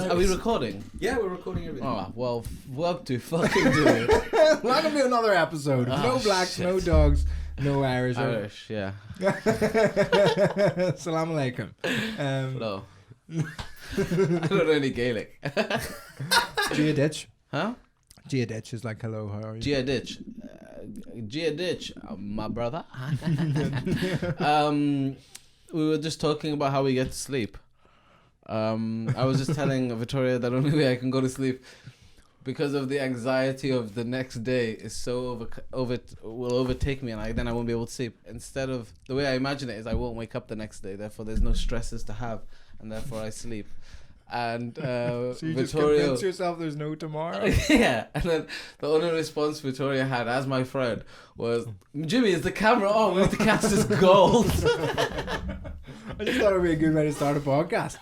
Are we recording? Yeah, we're recording everything. Oh, well, what to fucking do? Not gonna be another episode. No blacks, no dogs, no Irish. Irish, yeah. Salam alaikum. Hello. I don't know any Gaelic. Gia Ditch. Huh? Gia Ditch is like, hello, how are you? Gia Ditch. Gia Ditch, my brother. We were just talking about how we get to sleep. I was just telling Vittoria that only way I can go to sleep because of the anxiety of the next day is so will overtake me, and then I won't be able to sleep. Instead of the way I imagine it is I won't wake up the next day, therefore there's no stresses to have, and therefore I sleep. And so you Vittorio, just convince yourself there's no tomorrow? Yeah. And then the only response Vittoria had as my friend was, Jimmy, is the camera on? We have to catch this gold. I just thought it would be a good way to start a podcast.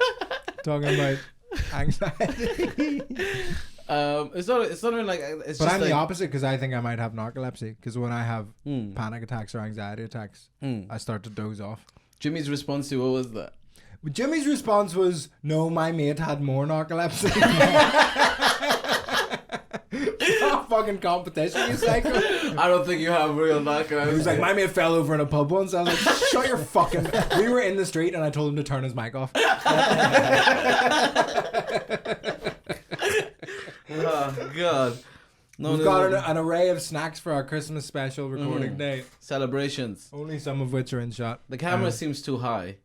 Talking about anxiety. It's not even like it's but just I'm like, the opposite because I think I might have narcolepsy, because when I have panic attacks or anxiety attacks, I start to doze off. Jimmy's response to what was that? Jimmy's response was, no, my mate had more narcolepsy. It's not fucking competition, you psycho. I don't think you have real narcolepsy. He was like, my mate fell over in a pub once. I was like, shut your fucking... We were in the street and I told him to turn his mic off. Oh, God. We've got an array of snacks for our Christmas special recording day. Celebrations. Only some of which are in shot. The camera seems too high.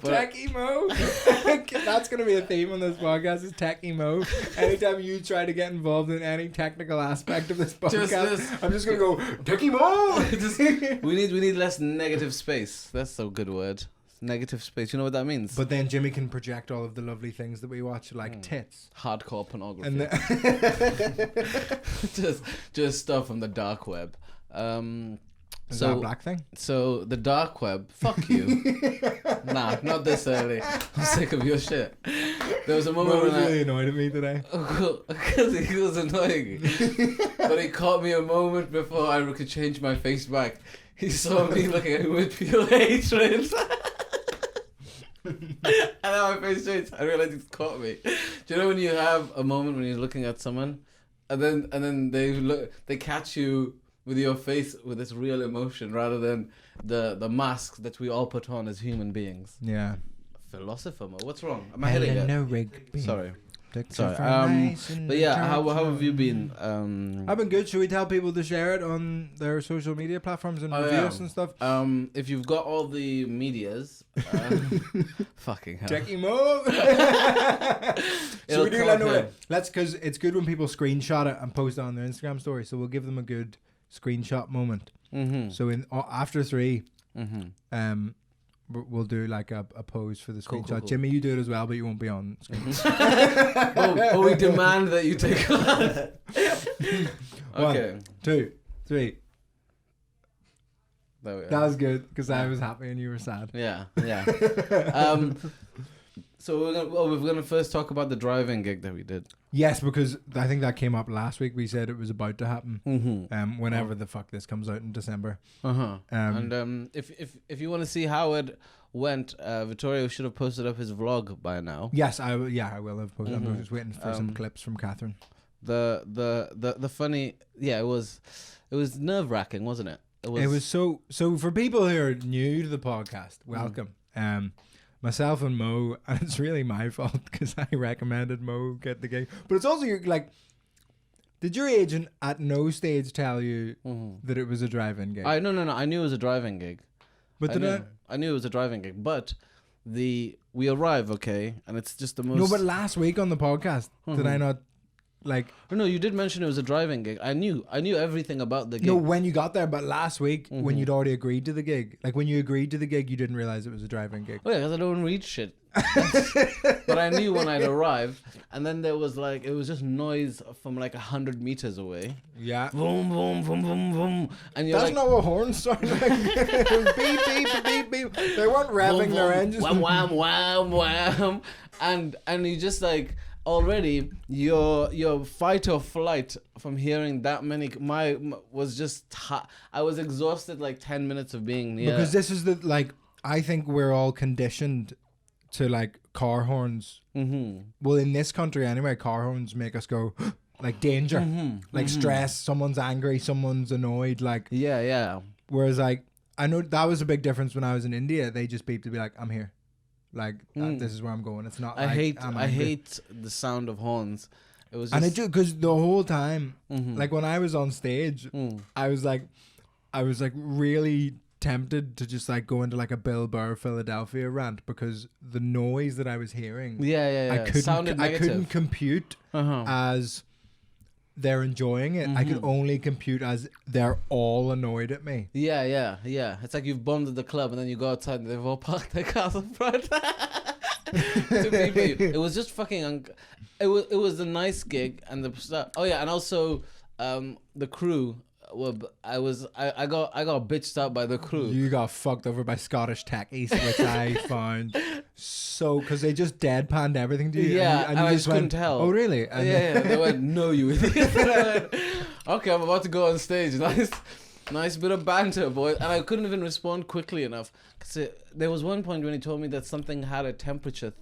Techie Mo. That's going to be a theme on this podcast, is Techie Mo. Anytime you try to get involved in any technical aspect of this podcast, I'm just going to go, Techie Mo. we need less negative space. That's a good word. Negative space. You know what that means? But then Jimmy can project all of the lovely things that we watch, like tits. Hardcore pornography. And just stuff from the dark web. Is that a black thing? So the dark web, fuck you. Nah, not this early. I'm sick of your shit. There was a moment when really annoyed at me today. Because he was annoying. But he caught me a moment before I could change my face back. He saw me looking at him with pure hatred. And now my face changed. I realized he's caught me. Do you know when you have a moment when you're looking at someone, and then they catch you with your face with this real emotion rather than the mask that we all put on as human beings. Yeah. Philosopher, what's wrong? Am I hitting it? Sorry. But yeah, how have you been? I've been good. Should we tell people to share it on their social media platforms and review us and stuff? If you've got all the medias, fucking hell. Techie Mo. So we do let's, because it's good when people screenshot it and post it on their Instagram story. So we'll give them a good screenshot moment. So after 3, we'll do like a pose for the screenshot. Cool. Jimmy, you do it as well, but you won't be on screen. we demand that you take it. Okay. 1, 2, 3. There we go. That was good because I was happy and you were sad. Yeah. So we're gonna first talk about the driving gig that we did. Yes, because I think that came up last week. We said it was about to happen. Whenever the fuck this comes out in December. And if you want to see how it went, Vittorio should have posted up his vlog by now. Yes, I will have posted. I'm just waiting for some clips from Catherine. The funny, it was nerve-wracking, wasn't it? It was so for people who are new to the podcast, welcome. Myself and Mo, and it's really my fault because I recommended Mo get the gig. But it's also like, did your agent at no stage tell you that it was a drive-in gig? No. I knew it was a driving gig. But I knew it was a driving gig. But we arrive, okay, and it's just the most. No, but last week on the podcast, did I not? Like, no, you did mention it was a driving gig. I knew everything about the gig. No, when you got there, but last week when you'd already agreed to the gig, like when you agreed to the gig, you didn't realize it was a driving gig. Oh yeah, because I don't read shit. But I knew when I'd arrived, and then there was like, it was just noise from like 100 meters away. Yeah. Boom, boom, boom, boom, boom. And you're That's like, not what horns sound like. It was beep, beep, beep, beep. They weren't revving their engines. Wham, wham, wham, wham. And you just like, already your fight or flight from hearing that many was just I was exhausted like 10 minutes of being near. Because this is the like I think we're all conditioned to like car horns. Well, in this country anyway, car horns make us go like danger, like stress. Someone's angry, someone's annoyed. Like yeah. Whereas like I know that was a big difference when I was in India. They just beep to be like, I'm here, like this is where I'm going. It's not. I hate the sound of horns. It was just, and I do because the whole time, like when I was on stage, I was like really tempted to just like go into like a Bill Burr Philadelphia rant because the noise that I was hearing, I couldn't compute as they're enjoying it. I could only compute as they're all annoyed at me. Yeah. It's like you've bombed at the club and then you go outside and they've all parked their cars in front. To beep you. It was just fucking. It was a nice gig and the stuff. Oh yeah, and also the crew. Well, I got bitched out by the crew. You got fucked over by Scottish techies, which I found so because they just deadpanned everything to you. Yeah, and I just couldn't tell. Oh really? And yeah. They went, no, you idiot. And I went, okay, I'm about to go on stage. Nice bit of banter, boy. And I couldn't even respond quickly enough because there was one point when he told me that something had a temperature.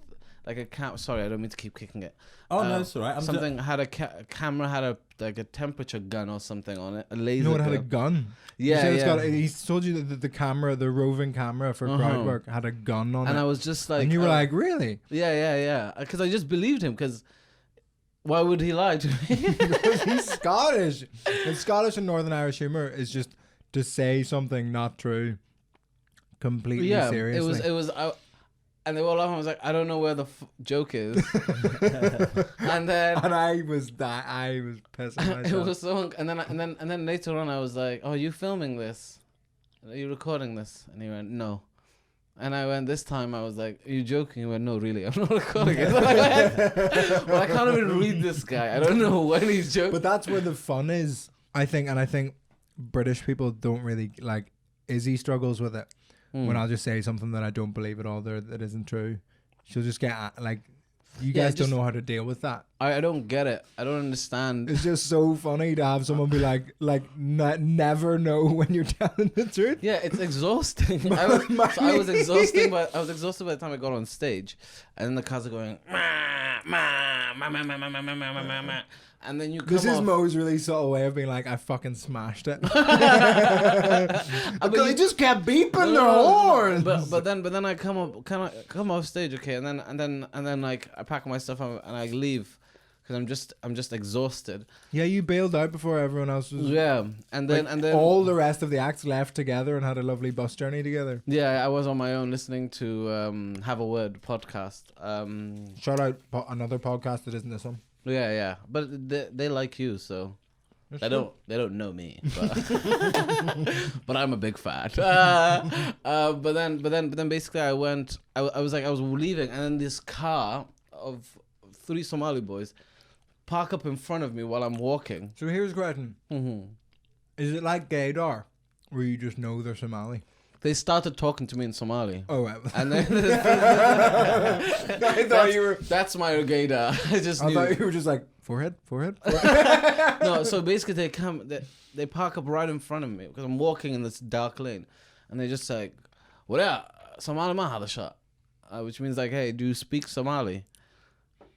Like a sorry, I don't mean to keep kicking it. Oh no, it's alright. Something had a camera had a temperature gun or something on it. A laser. No, it gun. had a gun. Yeah. He told you that the camera, the roving camera for crowd work, had a gun on it. And I was just like, and you were like, really? Yeah. Because I just believed him. Because why would he lie to me? Because he's Scottish. And Scottish and Northern Irish humor is just to say something not true. Completely seriously. It was. And they were all laughing. I was like, I don't know where the joke is. and I was pissing myself. It was so. And then later on, I was like, "Oh, are you filming this? Are you recording this?" And he went, "No." And I went, this time I was like, "Are you joking?" He went, "No, really, I'm not recording it." Well, I can't even read this guy. I don't know when he's joking. But that's where the fun is, I think. And I think British people don't really like. Izzy struggles with it. When I'll just say something that I don't believe at all that isn't true. She'll just get like, you guys don't know how to deal with that. I don't get it. I don't understand. It's just so funny to have someone be like never know when you're telling the truth. Yeah, it's exhausting. I was exhausted by the time I got on stage, and then the cars are going and then you come This is off. Mo's really subtle way of being like, I fucking smashed it. They just kept beeping their horns. But then I come off stage, okay, and then like I pack my stuff up and I leave because I'm just exhausted. Yeah, you bailed out before everyone else was. Yeah, and then all the rest of the acts left together and had a lovely bus journey together. Yeah, I was on my own listening to Have a Word podcast. Shout out another podcast that isn't this one. Yeah, but they like you, so they don't know me, but, but I'm a big fan. But then basically I was leaving, and then this car of 3 Somali boys park up in front of me while I'm walking. So here's a question: Is it like gaydar, where you just know they're Somali? They started talking to me in Somali. Oh, right. And then I thought you were. That's my gaydar. I thought you were just like forehead. No, so basically they park up right in front of me because I'm walking in this dark lane, and they just like, "What up, Somali ma hada shot," which means like, "Hey, do you speak Somali?"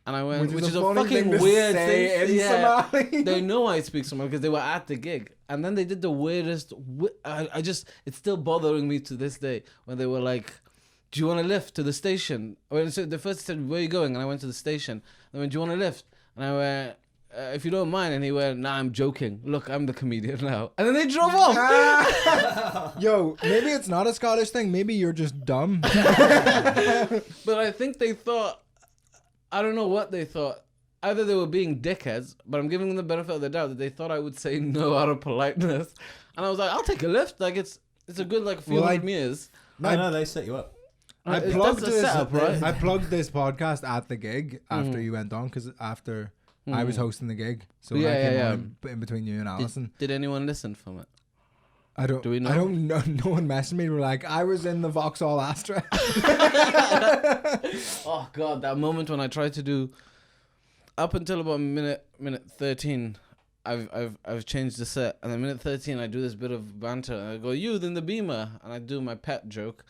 And I went, which is a fucking weird thing. In Somali. They know I speak Somali because they were at the gig. And then they did the weirdest. It's still bothering me to this day when they were like, "Do you want a lift to the station?" Or so the first said, "Where are you going?" And I went to the station. They went, "Do you want a lift?" And I went, "If you don't mind." And he went, "Nah, I'm joking. Look, I'm the comedian now." And then they drove off. Yo, maybe it's not a Scottish thing. Maybe you're just dumb. But I think they thought. I don't know what they thought. Either they were being dickheads, but I'm giving them the benefit of the doubt that they thought I would say no out of politeness. And I was like, I'll take a lift. Like it's a good like few hundred meters. No, they set you up. I plugged this setup, right? I plugged this podcast at the gig after you went on because after I was hosting the gig, so I came on in between you and Alison. Did anyone listen from it? I don't. Do we know? I don't know. No one messaged me. We're like, I was in the Vauxhall Astra. Oh God, that moment when I tried to do, up until about minute 13, I've changed the set, and then minute 13 I do this bit of banter, and I go, "You in the Beamer," and I do my pet joke,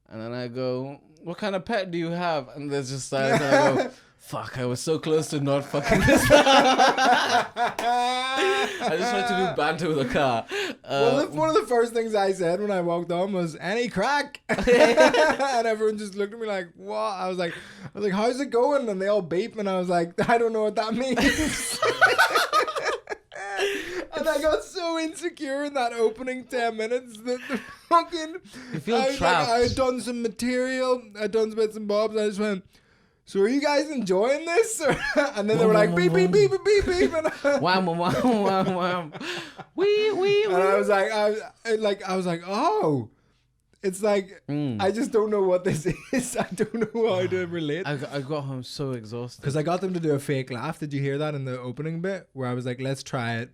And then I go, what kind of pet do you have? And there's just silence. And I go, fuck, I was so close to not fucking this. I just wanted to do banter with a car. Well, one of the first things I said when I walked on was, any crack? And everyone just looked at me like, what? I was like, how's it going? And they all beep. And I was like, I don't know what that means. And I got so insecure in that opening 10 minutes that the fucking... You feel trapped. I had done some material. I'd done some bits and bobs. And I just went... So are you guys enjoying this? And then they were like, beep, beep, beep, beep, beep, beep. And wham, wham, wham, wham. Wee, wee, and I was like, oh, it's like, I just don't know what this is. I don't know how to relate. I got home so exhausted. Because I got them to do a fake laugh. Did you hear that in the opening bit? Where I was like, let's try it.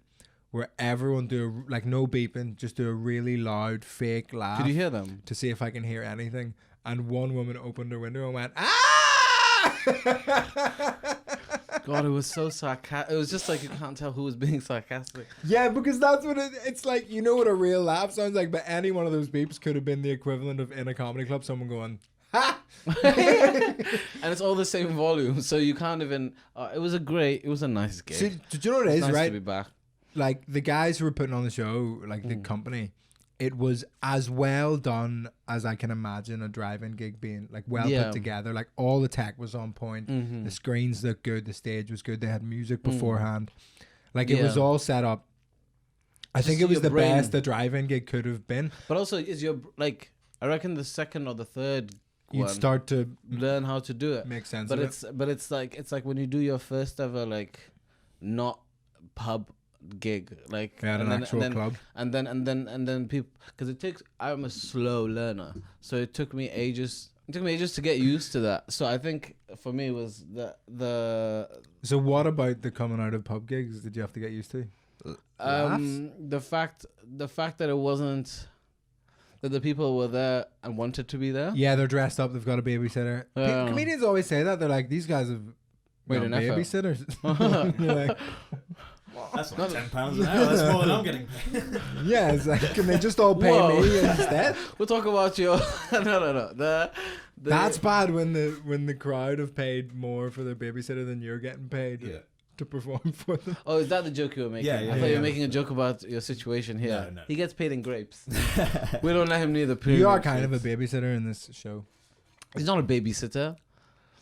Where everyone do, like, no beeping, just do a really loud fake laugh. Did you hear them? To see if I can hear anything. And one woman opened her window and went, ah! God, it was so sarcastic. It was just like you can't tell who was being sarcastic. Yeah, because that's what it's like. You know what a real laugh sounds like, but any one of those beeps could have been the equivalent of in a comedy club someone going, ha! And it's all the same volume, so you can't even. It was a nice gig. See, did you know what it is, nice right? to be back. Like the guys who were putting on the show, like the company, it was as well done as I can imagine a drive-in gig being, like, well put together. Like all the tech was on point, the screens looked good, the stage was good, they had music beforehand, like it was all set up. I think it was the best the drive-in gig could have been. But also, is your like, I reckon the second or the third you'd start to learn how to do it. Make sense. But it's like when you do your first ever like not pub gig, like an actual club, and then people, because it takes, I'm a slow learner, so it took me ages to get used to that. So I think for me was the so what about the coming out of pub gigs did you have to get used to? the fact that it wasn't that the people were there and wanted to be there. Yeah, they're dressed up, they've got a babysitter. Comedians always say that, they're like, these guys have babysitters. You're like, that's not £10 an hour. That's more than I'm getting paid. Yeah, it's like, can they just all pay me instead? We'll talk about your no. That's bad when the crowd have paid more for their babysitter than you're getting paid to perform for them. Oh, is that the joke you were making? Yeah, I thought you were making a joke about your situation here. No. He gets paid in grapes. We don't let him near the pyramid. You are kind of a babysitter in this show. He's not a babysitter.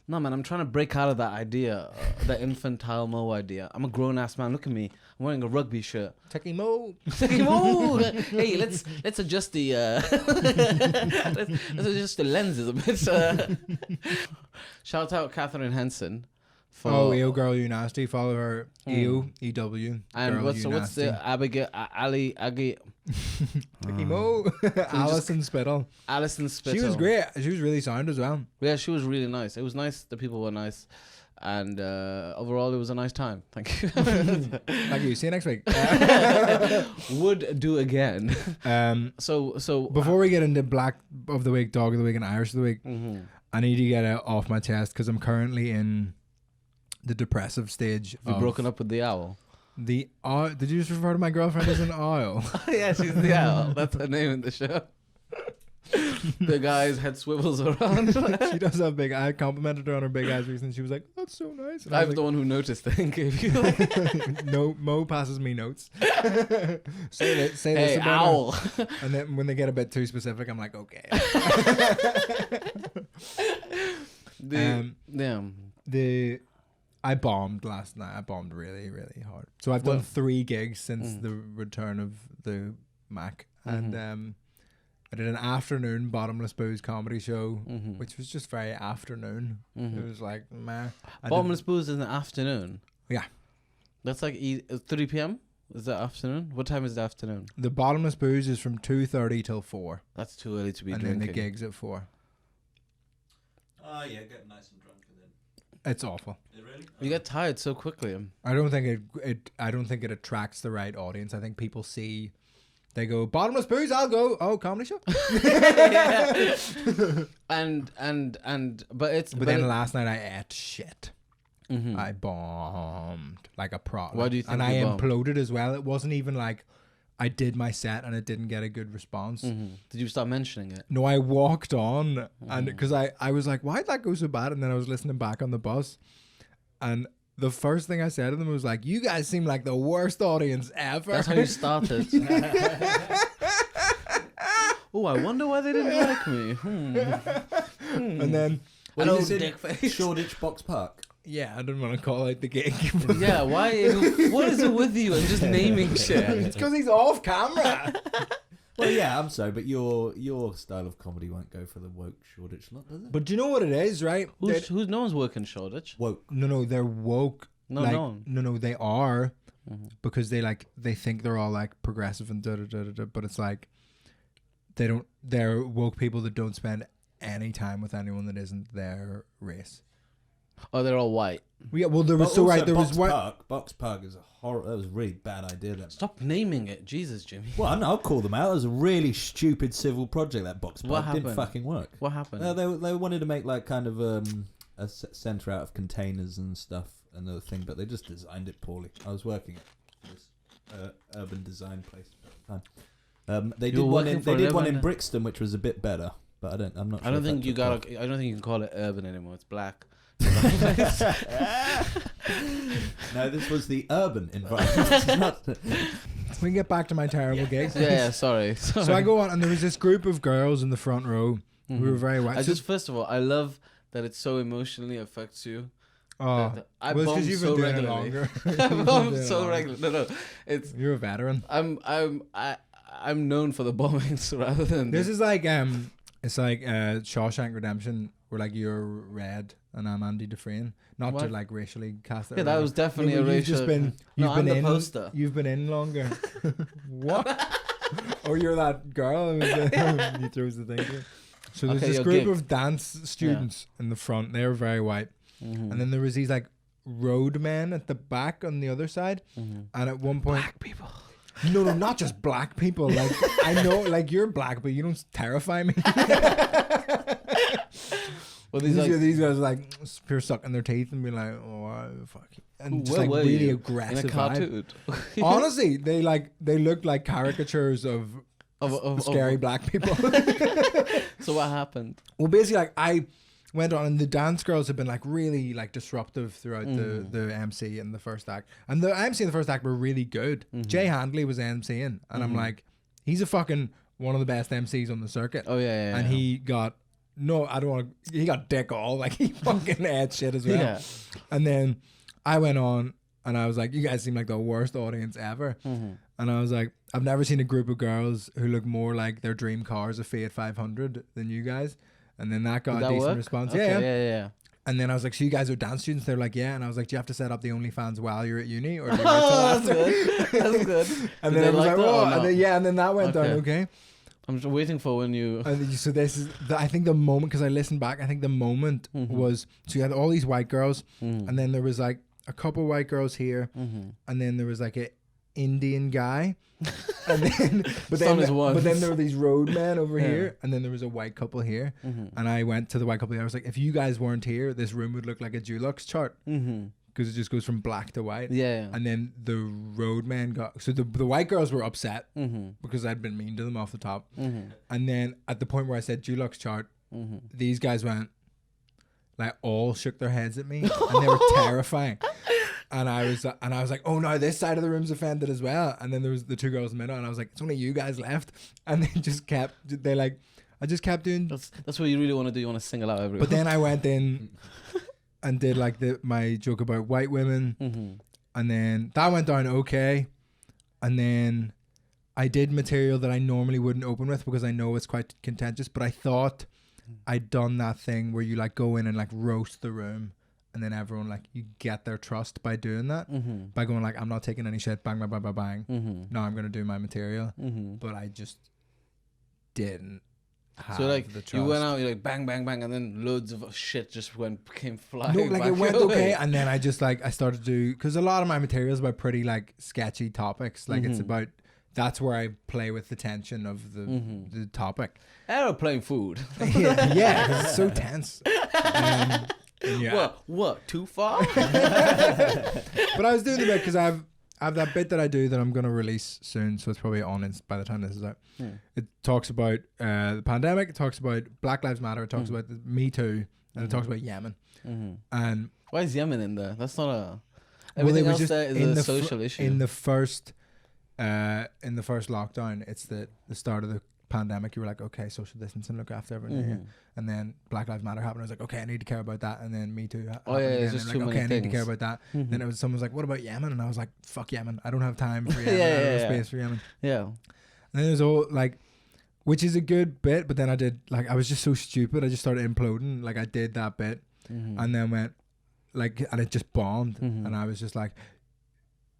No, man, I'm trying to break out of that idea, that infantile Mo idea. I'm a grown-ass man. Look at me. I'm wearing a rugby shirt. Techie Mo. Techie Mo. Hey, let's adjust the let's adjust the lenses a bit. Shout out Catherine Henson. EO Girl You Nasty. Follow her. EO EW. And what's the Abigail Ali Aggie? Techie Mo. Alison Spittle. Alison Spittle. She was great. She was really sound as well. Yeah, she was really nice. It was nice. The people were nice. And overall, it was a nice time. Thank you. Thank you. See you next week. Would do again. So before we get into Black of the Week, Dog of the Week, and Irish of the Week, I need to get it off my chest because I'm currently in the depressive stage. You've broken up with the owl. Did you just refer to my girlfriend as an owl? Yeah, she's the owl. That's her name in the show. The guy's head swivels around. She does have big. I complimented her on her big eyes recently. She was like, "That's so nice." And I was the one who noticed. I think. No, Mo passes me notes. Say this Hey, about owl. her. And then when they get a bit too specific, I'm like, okay. I bombed last night. I bombed really, really hard. So I've done 3 gigs since the return of the Mac, and I did an afternoon bottomless booze comedy show, which was just very afternoon. It was like, meh. Bottomless booze in the afternoon. Yeah, that's like 3 p.m. Is that afternoon? What time is the afternoon? The bottomless booze is from 2:30 till 4. That's too early to be and drinking. And then the gig's at 4. Oh yeah, getting nice and drunk and then. It's awful. Really? You get tired so quickly. I don't think it attracts the right audience. I think people see, they go, bottomless booze, I'll go. Oh, comedy show. But then last night I ate shit. I bombed like a pro. Why do you think And I you bombed? imploded as well. It wasn't even like I did my set and it didn't get a good response. Did you start mentioning it? No, I walked on and because I was like, why'd that go so bad? And then I was listening back on the bus and the first thing I said to them was like, you guys seem like the worst audience ever. That's how you started. Oh, I wonder why they didn't like me. And then Well, Hello, is it dickface. Shoreditch Box Park? yeah, I didn't want to call out the gig. Yeah, why? What is it with you and just naming shit? It's because he's off camera. Well, yeah, I'm sorry, but your style of comedy won't go for the woke Shoreditch lot, does it? But do you know what it is, right? Who's no one's working Shoreditch. Woke. No, they're woke. No, like, no. No, they are because they think they're all like progressive and da, but it's like they're woke people that don't spend any time with anyone that isn't their race. Oh, they're all white. Yeah, well, there was But so also right. There was Box one. Park. Box Park is a horror. That was a really bad idea. That. Stop naming it, Jesus, Jimmy. Well, I'll call them out. It was a really stupid civil project. That Box Park What didn't happened? fucking work. What happened? They wanted to make like kind of a centre out of containers and stuff, another thing, but they just designed it poorly. I was working at this urban design place at the time. They did one in Brixton, which was a bit better, but I'm not. Sure I don't if think that you took off. I don't think you can call it urban anymore. It's black. No, this was the urban environment. Not We can get back to my terrible gigs. Yeah, sorry. So I go on, and there was this group of girls in the front row who were very white. First of all, I love that it so emotionally affects you. Oh, I well, it's bomb 'cause you've been so doing it regularly. longer. I bomb so regularly. No, it's You're a veteran. I'm known for the bombings rather than This is like it's like Shawshank Redemption, where like you're red and I'm Andy Dufresne. Not to What? like racially cast it. Yeah, that was definitely a racial. You've been I'm the in. poster. You've been in longer. What? Oh, you're that girl. He throws the thing. Here. So there's Okay, this your group gig. of dance students in the front. They were very white, and then there was these like roadmen at the back on the other side. And at one point, Black people. no, not just black people. Like I know, like you're black, but you don't terrify me. Well, These guys are like pure sucking their teeth and be like, oh fuck, and just like really aggressive. in a cartoon. Honestly, they look like caricatures of scary black people. So what happened? Well, basically, like I went on, and the dance girls have been like really like disruptive throughout the MC in the first act, and the MC in the first act were really good. Jay Handley was MCing, and I'm like, he's a fucking one of the best MCs on the circuit. Oh yeah. And he got he got dick all, like he fucking ate shit as well. Yeah. And then I went on and I was like, you guys seem like the worst audience ever. And I was like, I've never seen a group of girls who look more like their dream car is a Fiat 500 than you guys. And then that got Did a that decent work? response. Okay, yeah. And then I was like, so you guys are dance students? They're like, yeah. And I was like, do you have to set up the OnlyFans while you're at uni? Or do you wait till Oh, after? that's good. That's good. And Did then I they was like, that or oh, not? and then that went down okay. I'm just waiting for when you. And so this is, I think the moment, because I listened back, I think the moment was, so you had all these white girls, and then there was like a couple white girls here, and then there was like a Indian guy, and then but then there were these roadmen over here, and then there was a white couple here, and I went to the white couple. I was like, if you guys weren't here, this room would look like a Dulux chart. Because it just goes from black to white. Yeah. And then the roadmen got... So the white girls were upset because I'd been mean to them off the top. And then at the point where I said Dulux chart, these guys went... Like, all shook their heads at me. And they were terrifying. And I was like, oh no, this side of the room's offended as well. And then there was the two girls in the middle. And I was like, it's only you guys left. And they just kept... I just kept doing... That's what you really want to do. You want to single out everyone. But then I went in... and did like my joke about white women, and then that went down okay, and then I did material that I normally wouldn't open with because I know it's quite contentious, but I thought I'd done that thing where you like go in and like roast the room, and then everyone like you get their trust by doing that, by going like, I'm not taking any shit, bang bang bang bang bang, no, I'm gonna do my material, but I just didn't. So like you went out, you're like bang bang bang, and then loads of shit just came flying. No, like back it went your way. okay, and then I just like I started to do, because a lot of my material is about pretty like sketchy topics. Like it's about, that's where I play with the tension of the topic. Aeroplane food. yeah, 'cause it's so tense. Yeah. What? Too far? But I was doing the bit because I have that bit that I do that I'm gonna release soon, so it's probably on by the time this is out. It talks about the pandemic. It talks about Black Lives Matter. It talks about the Me Too, and it talks about Yemen. And why is Yemen in there? That's not a. well, Everything it was else just there is a social issue. in the first lockdown. It's the start of the pandemic. You were like, okay, social distancing, look after everyone here. And then Black Lives Matter happened. I was like, okay, I need to care about that. And then Me Too. It's just too many okay, I need to things. care about that. Then it was someone was like, what about Yemen? And I was like, fuck Yemen. I don't have time for Yemen. I don't have space for Yemen. Yeah. And then there's all like, which is a good bit, but then I did like I was just so stupid. I just started imploding. Like I did that bit, and then went like, and it just bombed. And I was just like,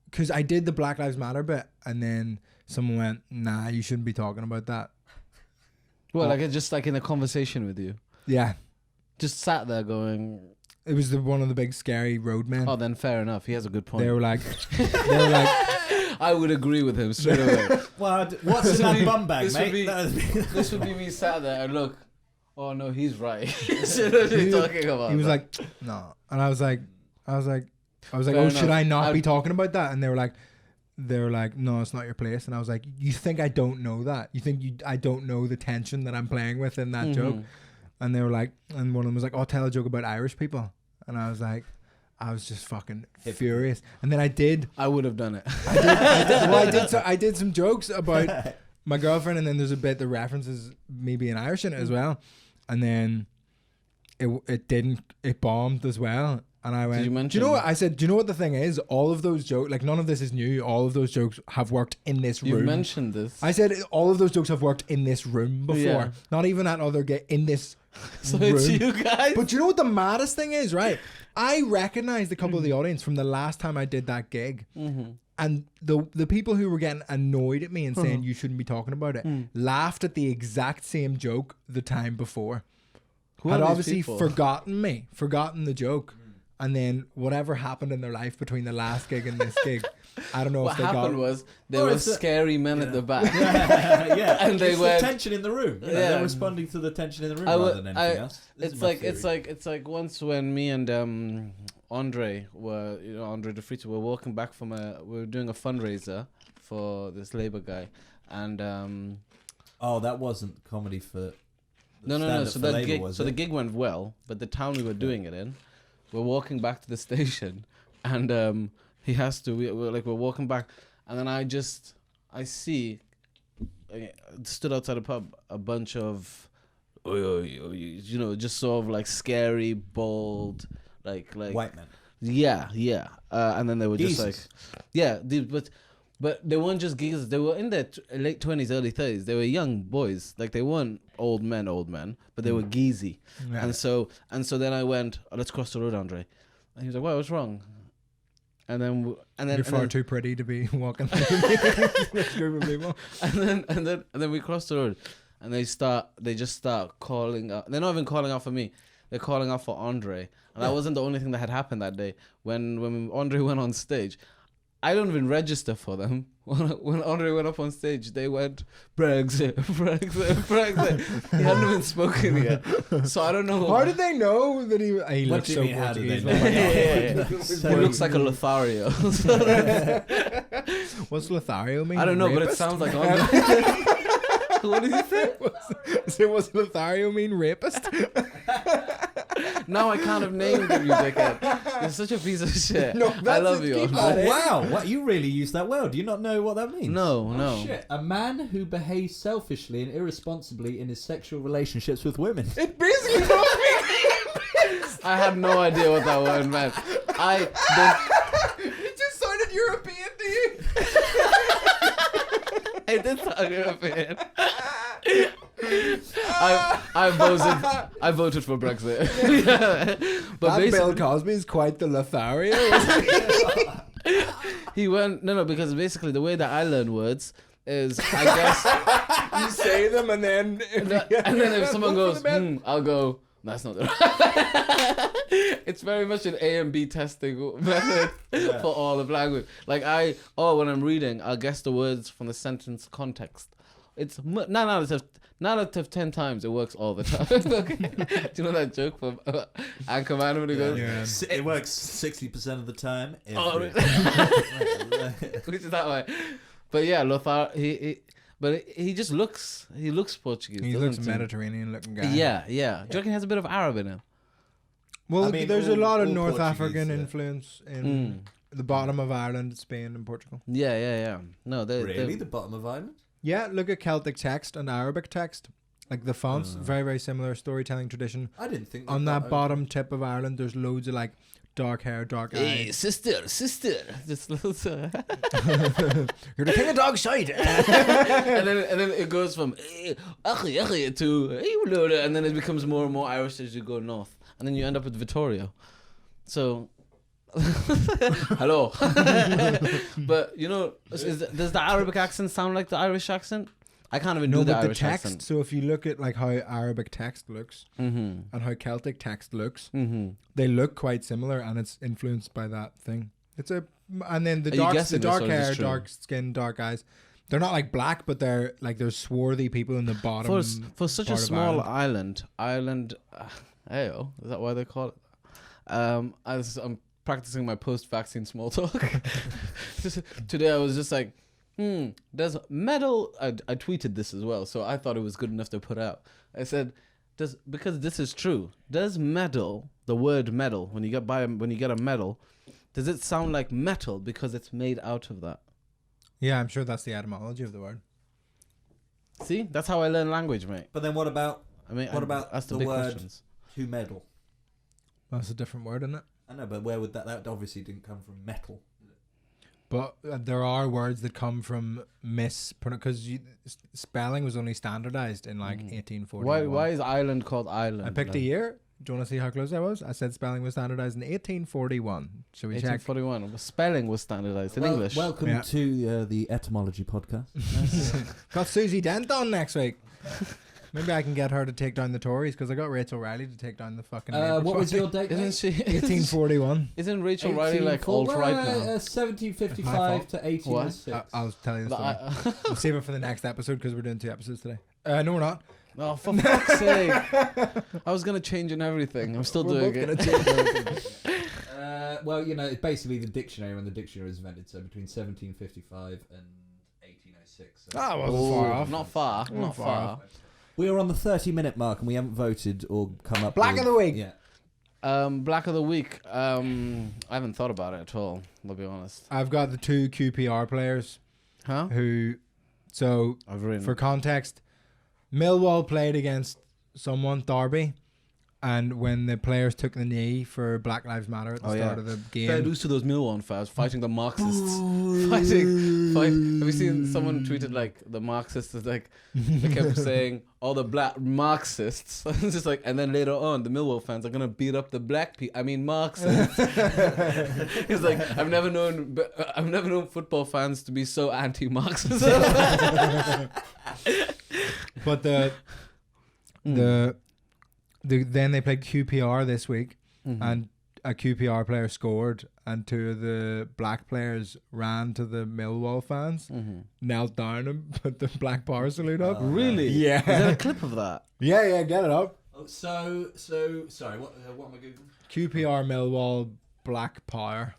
because I did the Black Lives Matter bit, and then someone went, nah, you shouldn't be talking about that. Well, like it's just like in a conversation with you. Yeah. Just sat there going. It was one of the big scary roadmen. Oh, then fair enough. He has a good point. They were like, I would agree with him straight away. Well, what's in that bum bag, this mate? This would be me sat there and look. Oh no, he's right. So what are you talking about? he was that? like, no, and I was like, Fair oh, enough. should I not be talking about that? And they were like, no, it's not your place. And I was like, you think I don't know that? You think I don't know the tension that I'm playing with in that joke? And they were like, and one of them was like, oh, tell a joke about Irish people. And I was like, I was just fucking furious. And then I would have done it. I did some jokes about my girlfriend, and then there's a bit that references me being Irish in it as well. And then it bombed as well. And I went, do you know what? I said, do you know what the thing is? All of those jokes, like none of this is new. All of those jokes have worked in this room. You mentioned this. I said all of those jokes have worked in this room before. Yeah. Not even at other in this so room. it's you guys. But you know what the maddest thing is, right? I recognized a couple of the audience from the last time I did that gig. And the people who were getting annoyed at me and saying you shouldn't be talking about it laughed at the exact same joke the time before. Who had are these obviously people? forgotten the joke. And then whatever happened in their life between the last gig and this gig, I don't know What if they happened got. was there were scary men at the back. Yeah, And they it's went. the tension in the room. You know, Yeah. they're responding to the tension in the room rather than anything else. This is my theory. It's like once when me and Andre were, Andre the Frito were walking back from we were doing a fundraiser for this Labour guy, and Oh, that wasn't comedy for. no. So that gig, was so the gig went well, but the town we were doing it in, we're walking back to the station, and he has to. We're walking back, and then I see, stood outside a pub, a bunch of, just sort of like scary, bold, like white men. Yeah. And then they were just Geezers. like, but they weren't just geezers. They were in their late 20s, early 30s. They were young boys. Like they weren't old men, but they were geezy. Yeah. And so then I went, let's cross the road, Andre. And he was like, well, what's wrong? And then You're far too pretty to be walking through this group of people. and then we crossed the road, and they just start calling out. They're not even calling out for me. They're calling out for Andre. And that wasn't the only thing that had happened that day. When Andre went on stage, I don't even register for them. When Andre went up on stage, they went, Brexit. He hadn't even spoken yet. So I don't know. How did they know that he What looks do you so mean, how did they Portuguese? know? He looks like a Lothario. What's Lothario mean? I don't know, but it Rapist? sounds like Andre. What did you think? What's Lothario mean? Rapist? Now I can't have named him, you dickhead. You're such a piece of shit. No, I that's love it, you. keep Oh, wow. What, you really use that well. Do you not know what that means? No. Oh, shit. A man who behaves selfishly and irresponsibly in his sexual relationships with women. It basically told me. I had no idea what that word meant. It just sounded European to you. It did sound European. I voted for Brexit. But That Bill basically, Cosby is quite the Lothario. he went no because basically the way that I learn words is I guess You say them and then if someone goes I'll go that's not the right. It's very much an A and B testing method for all of language. Like when I'm reading, I'll guess the words from the sentence context. it's 9 out of 10 times it works all the time. Do you know that joke from Anchorman when he goes? Yeah. It works 60% of the time. Oh, which is that way. But yeah, Lothar, he just looks, he looks Portuguese. He doesn't looks he? Mediterranean looking guy. Yeah. Do you reckon he has a bit of Arab in him? Well, I mean, there's a lot of all North Portuguese, African yeah. influence in the bottom of Ireland, Spain, and Portugal. Yeah. No, Really? The bottom of Ireland? Yeah, look at Celtic text and Arabic text. Like the fonts, very, very similar storytelling tradition. I didn't think On that bottom tip of Ireland, there's loads of like dark hair, dark Hey, eyes. sister. Just loads of You're the king of dog shite. and then it goes from "Achie" to and then it becomes more and more Irish as you go north, and then you end up with Vittorio. So, hello. But you know, does the Arabic accent sound like the Irish accent? I can't even do No, the but the Irish text. accent. So if you look at like how Arabic text looks and how Celtic text looks, they look quite similar, and it's influenced by that thing. And then the Are you dark guessing this, or is hair, this true? dark skin, dark eyes. They're not like black, but they're like there's swarthy people in the bottom. For such a part of small Ireland, ayo, is that why they call it? As I'm practicing my post-vaccine small talk. Today I was just like, does metal? I tweeted this as well, so I thought it was good enough to put out. I said, because this is true. Does metal, the word metal, when you get a medal, does it sound like metal because it's made out of that? Yeah, I'm sure that's the etymology of the word. See, that's how I learn language, mate. But then what about that's the the big word questions. to meddle? That's a different word, isn't it? I know, but where would that obviously didn't come from metal. But there are words that come from because spelling was only standardized in like 1841. Why is Ireland called Ireland? I picked a year. Do you want to see how close I was? I said spelling was standardized in 1841. Should we check? 1841. Spelling was standardized in English. Welcome to the etymology podcast. Got Susie Dent on next week. Maybe I can get her to take down the Tories because I got Rachel Riley to take down the fucking. What was your date? Isn't she? 1841. Isn't Rachel Riley like alt right now? 1755 to 1806. I'll tell you the story. But We'll save it for the next episode because we're doing 2 episodes today. No, we're not. oh, for fuck's sake! I was gonna change and everything. I'm still doing it. Well, you know, it's basically the dictionary when the dictionary was invented. So between 1755 and 1806. So Ah, wasn't far off. Not far. Not far far. off. we are on the 30-minute mark and we haven't voted or come up. Black with, of the week. Yeah. Black of the week. I haven't thought about it at all. I'll be honest. I've got the 2 QPR players Huh? who. So I've written. for context, Millwall played against someone, Derby, and when the players took the knee for Black Lives Matter at the start of the Fair game. dues to those Millwall fans fighting the Marxists. Fight. Have you seen someone tweeted like the Marxists is like they kept saying all the black Marxists. It's just like, and then later on the Millwall fans are gonna beat up the black people. I mean Marxists. It's like I've never known football fans to be so anti-Marxist. But then they played QPR this week, and a QPR player scored, and 2 of the black players ran to the Millwall fans, knelt down and put the Black Power salute up. Really? Yeah. Is there a clip of that? Yeah, get it up. Oh, so sorry. What am I googling? QPR Millwall Black Power.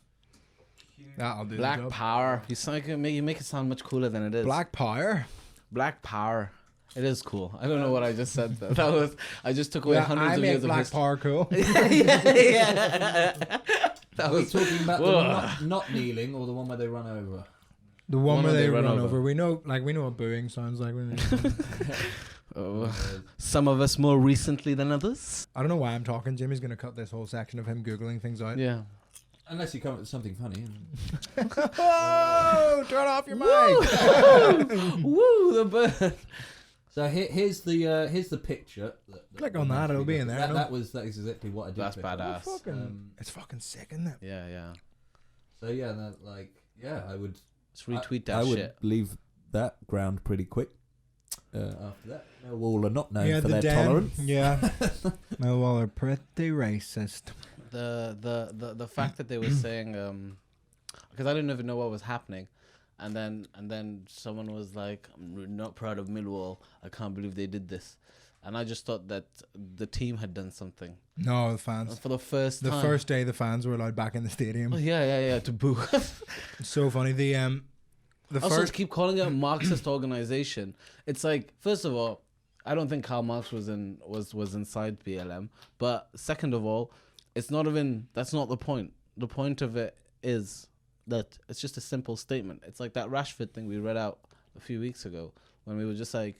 That'll do. Black the job. Power. You make it sound much cooler than it is. Black Power. Black Power. It is cool. I don't know what I just said. I just took away Yeah, hundreds I of make years of Black history. Power cool. yeah. That Are we was talking about the not kneeling or the one where they run over? The one where they run over. We know what booing sounds like. some of us more recently than others. I don't know why I'm talking. Jimmy's gonna cut this whole section of him googling things out. Yeah. Unless you come up with something funny. Oh, turn off your mic. Woo, the bird. So here's the picture. Click on that, it'll be in there, I know. That is exactly what I did. That's pick up. badass. It's fucking sick, isn't it? Yeah. So yeah, I would. Let's retweet that I would shit. leave that ground pretty quick. After that, Millwall are not known for the their Den. tolerance. Yeah. Millwall are pretty racist. The fact that they were saying because I didn't even know what was happening, And then someone was like, I'm not proud of Millwall. I can't believe they did this. And I just thought that the team had done something. No, the fans. For the first The time. first day the fans were allowed back in the stadium. Oh, yeah, to boo. It's so funny. The also, first to keep calling it a Marxist organization, it's like, first of all, I don't think Karl Marx was inside BLM. But second of all, it's not even, that's not the point. The point of it is that it's just a simple statement. It's like that Rashford thing we read out a few weeks ago when we were just like,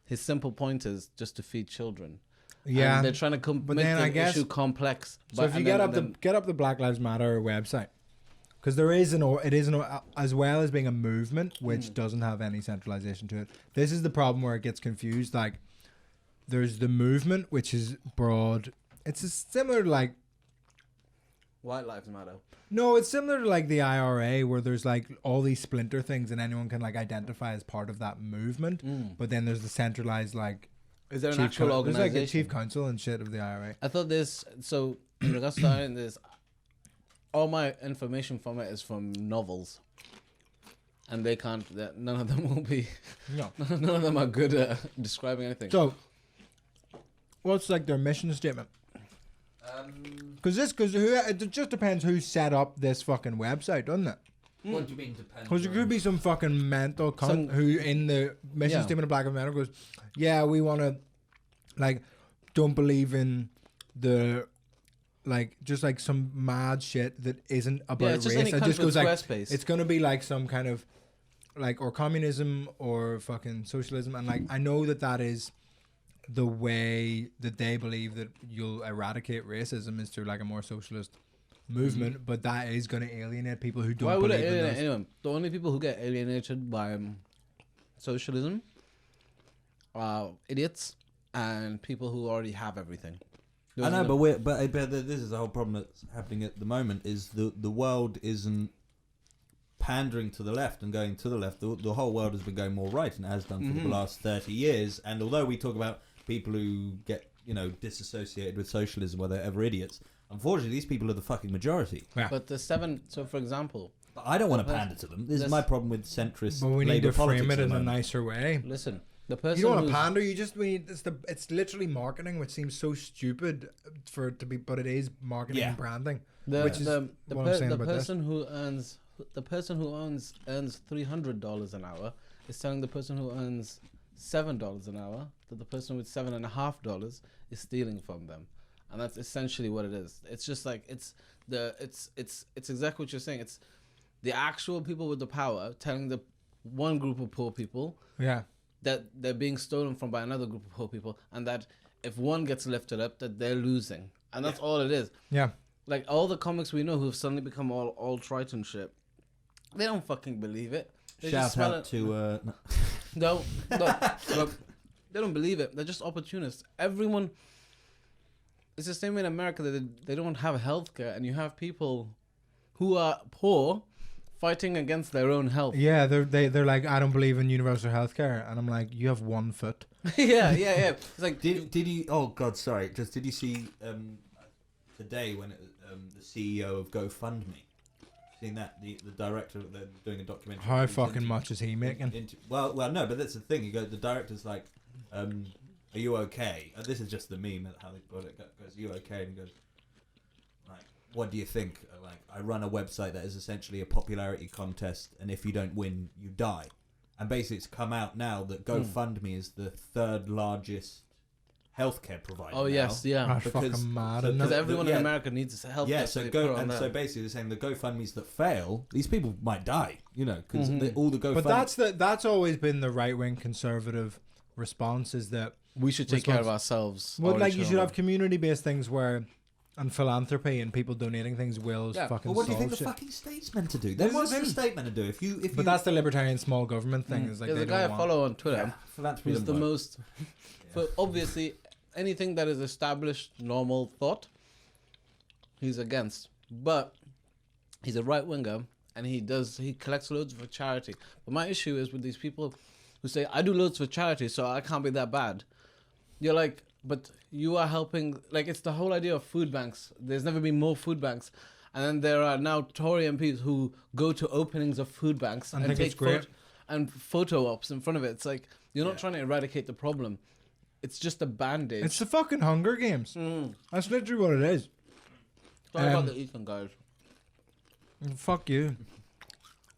his simple point is just to feed children. yeah, And they're trying to but make then the I guess issue complex. so. If you get up the Black Lives Matter website, because there is as well as being a movement which doesn't have any centralization to it. This is the problem where it gets confused. Like, there's the movement which is broad. It's similar to like. White Lives Matter. No, it's similar to like the IRA where there's like all these splinter things and anyone can like identify as part of that movement. But then there's the centralized like Is there an chief actual there's organization? like a chief council and shit of the IRA. I thought this. So in regards to this, all my information from it is from novels, and they can't. None of them will be. No. None of them are good at describing anything. So, what's like their mission statement? Because it just depends who set up this fucking website, doesn't it? What do you mean depends? Because it could be some fucking mental cunt who in the mission statement of Black Lives Matter goes, yeah, we want to, like, don't believe in the, like, just like some mad shit that isn't about it's just race. any It just country goes with like, Squarespace. it's gonna be like some kind of, like, or communism or fucking socialism, and like I know that is the way that they believe that you'll eradicate racism is through like a more socialist movement, but that is going to alienate people who don't Why would believe it in alienate those. anyone? The only people who get alienated by socialism are idiots and people who already have everything. I know, but this is the whole problem that's happening at the moment. Is the world isn't pandering to the left and going to the left. The whole world has been going more right, and it has done for the last 30 years. And although we talk about people who get disassociated with socialism, where they're ever idiots, unfortunately, these people are the fucking majority. Yeah. But so for example, But I don't want to pander to them. This is my problem with centrist. But we need Labour to frame politics it at in the a moment. nicer way. listen, the person You don't want who's- to pander. You just it's literally marketing, which seems so stupid for it to be, but it is marketing and branding. Which is what I'm saying about this. The person who earns $300 an hour is telling the person who earns $7 an hour that the person with $7.50 is stealing from them, and that's essentially what it is. It's just like it's exactly what you're saying. It's the actual people with the power telling the one group of poor people Yeah. that they're being stolen from by another group of poor people, and that if one gets lifted up, that they're losing, and that's all it is. Yeah. Like all the comics we know who've suddenly become all alt-right and shit, they don't fucking believe it. They just Shout smell out it. to No, look, they don't believe it. They're just opportunists. Everyone. It's the same way in America that they don't have healthcare, and you have people who are poor fighting against their own health. Yeah, they're like, I don't believe in universal healthcare, and I'm like, you have 1 foot. yeah. It's like Did you? Oh God, sorry. Did you see the day when the CEO of GoFundMe? Seen that the director, they're doing a documentary. How fucking much is he making? Well, no, but that's the thing. The director's like, "Are you okay?" This is just the meme how they put it. Goes, "Are you okay?" And he goes, "Like, what do you think?" Like, I run a website that is essentially a popularity contest, and if you don't win, you die. And basically, it's come out now that GoFundMe is the 3rd largest healthcare provider. oh yes, yeah. That's because- fucking mad. so- isn't Because it? everyone yeah. in America needs help. Yeah, so basically they're saying the GoFundMes that fail, these people might die, because all the GoFundMe. But that's always been the right wing conservative response, is that we should take care of ourselves. well, or like each you should other. have community based things where, and philanthropy and people donating things will Yeah. fucking Well, what do you solve think the shit. fucking state's meant to do? Then what's their state meant to do? If you But that's the libertarian small government thing. Is like There's they a guy I don't want. follow on Twitter philanthropy who's the doesn't work. most. For obviously, anything that is established normal thought, he's against. But he's a right winger, and he collects loads for charity. But my issue is with these people who say, I do loads for charity, so I can't be that bad. You're like, but you are helping. Like, it's the whole idea of food banks. There's never been more food banks. And then there are now Tory MPs who go to openings of food banks And and think it's take great. and photo ops in front of it. It's like you're not trying to eradicate the problem. It's just a band-aid. It's the fucking Hunger Games. That's literally what it is. Sorry about the Ethan guys. Fuck you.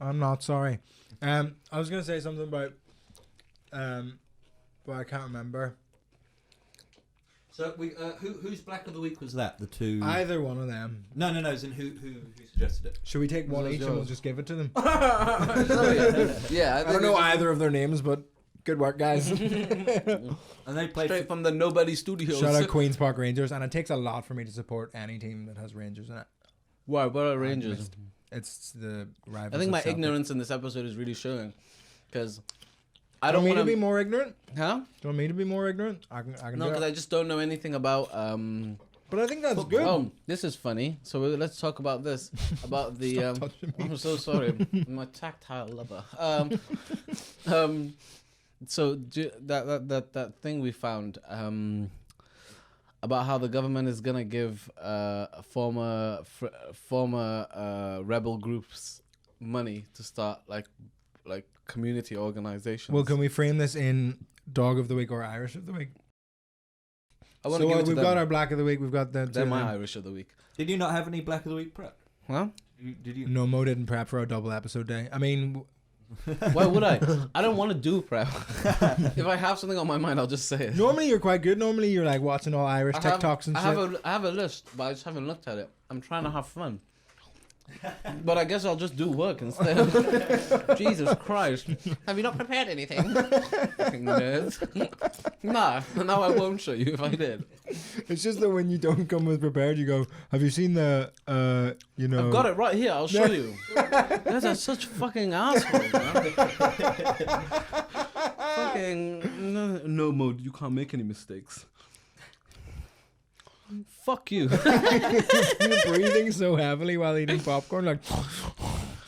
I'm not sorry. I was gonna say something about, but I can't remember. So whose Black of the Week was that? The two. Either one of them. No. As in who suggested it? Should we take one Was each yours? and we'll just give it to them? Yeah, I don't know either of their names, but good work, guys. And they played. Straight from the Nobody Studios. Shout out Queens Park Rangers, and it takes a lot for me to support any team that has Rangers in it. Why? What are Rangers? It's the rivals. I think of my Celtic. ignorance in this episode is really showing, because I Do don't you want want me to be more ignorant? Huh? Do you want me to be more ignorant? I can No, do because it. I just don't know anything about. But I think that's good. Oh, this is funny. So let's talk about this. About the. Stop touching me. I'm so sorry. I'm a tactile lover. So that thing we found. About how the government is gonna give former rebel groups money to start like community organizations. Well, can we frame this in Dog of the Week or Irish of the Week? I want to give it to we've them. got our Black of the Week. We've got the. They're my Irish of the week. Did you not have any Black of the Week prep? Huh? Did you? No, Mo didn't prep for a double episode day. I mean, Why would I? I don't want to do prep. If I have something on my mind, I'll just say it. normally you're quite good. Normally you're like watching all Irish TikToks and I shit. have a list, but I just haven't looked at it. I'm trying to have fun. But I guess I'll just do work instead. Jesus Christ. Have you not prepared anything? Fucking nerds. Nah, now I won't show you if I did. It's just that when you don't come with prepared, you go, have you seen the, you know... I've got it right here, I'll show you. Guys are such fucking assholes, man. Fucking... No mode, you can't make any mistakes. Fuck you. You're breathing so heavily while eating popcorn, like...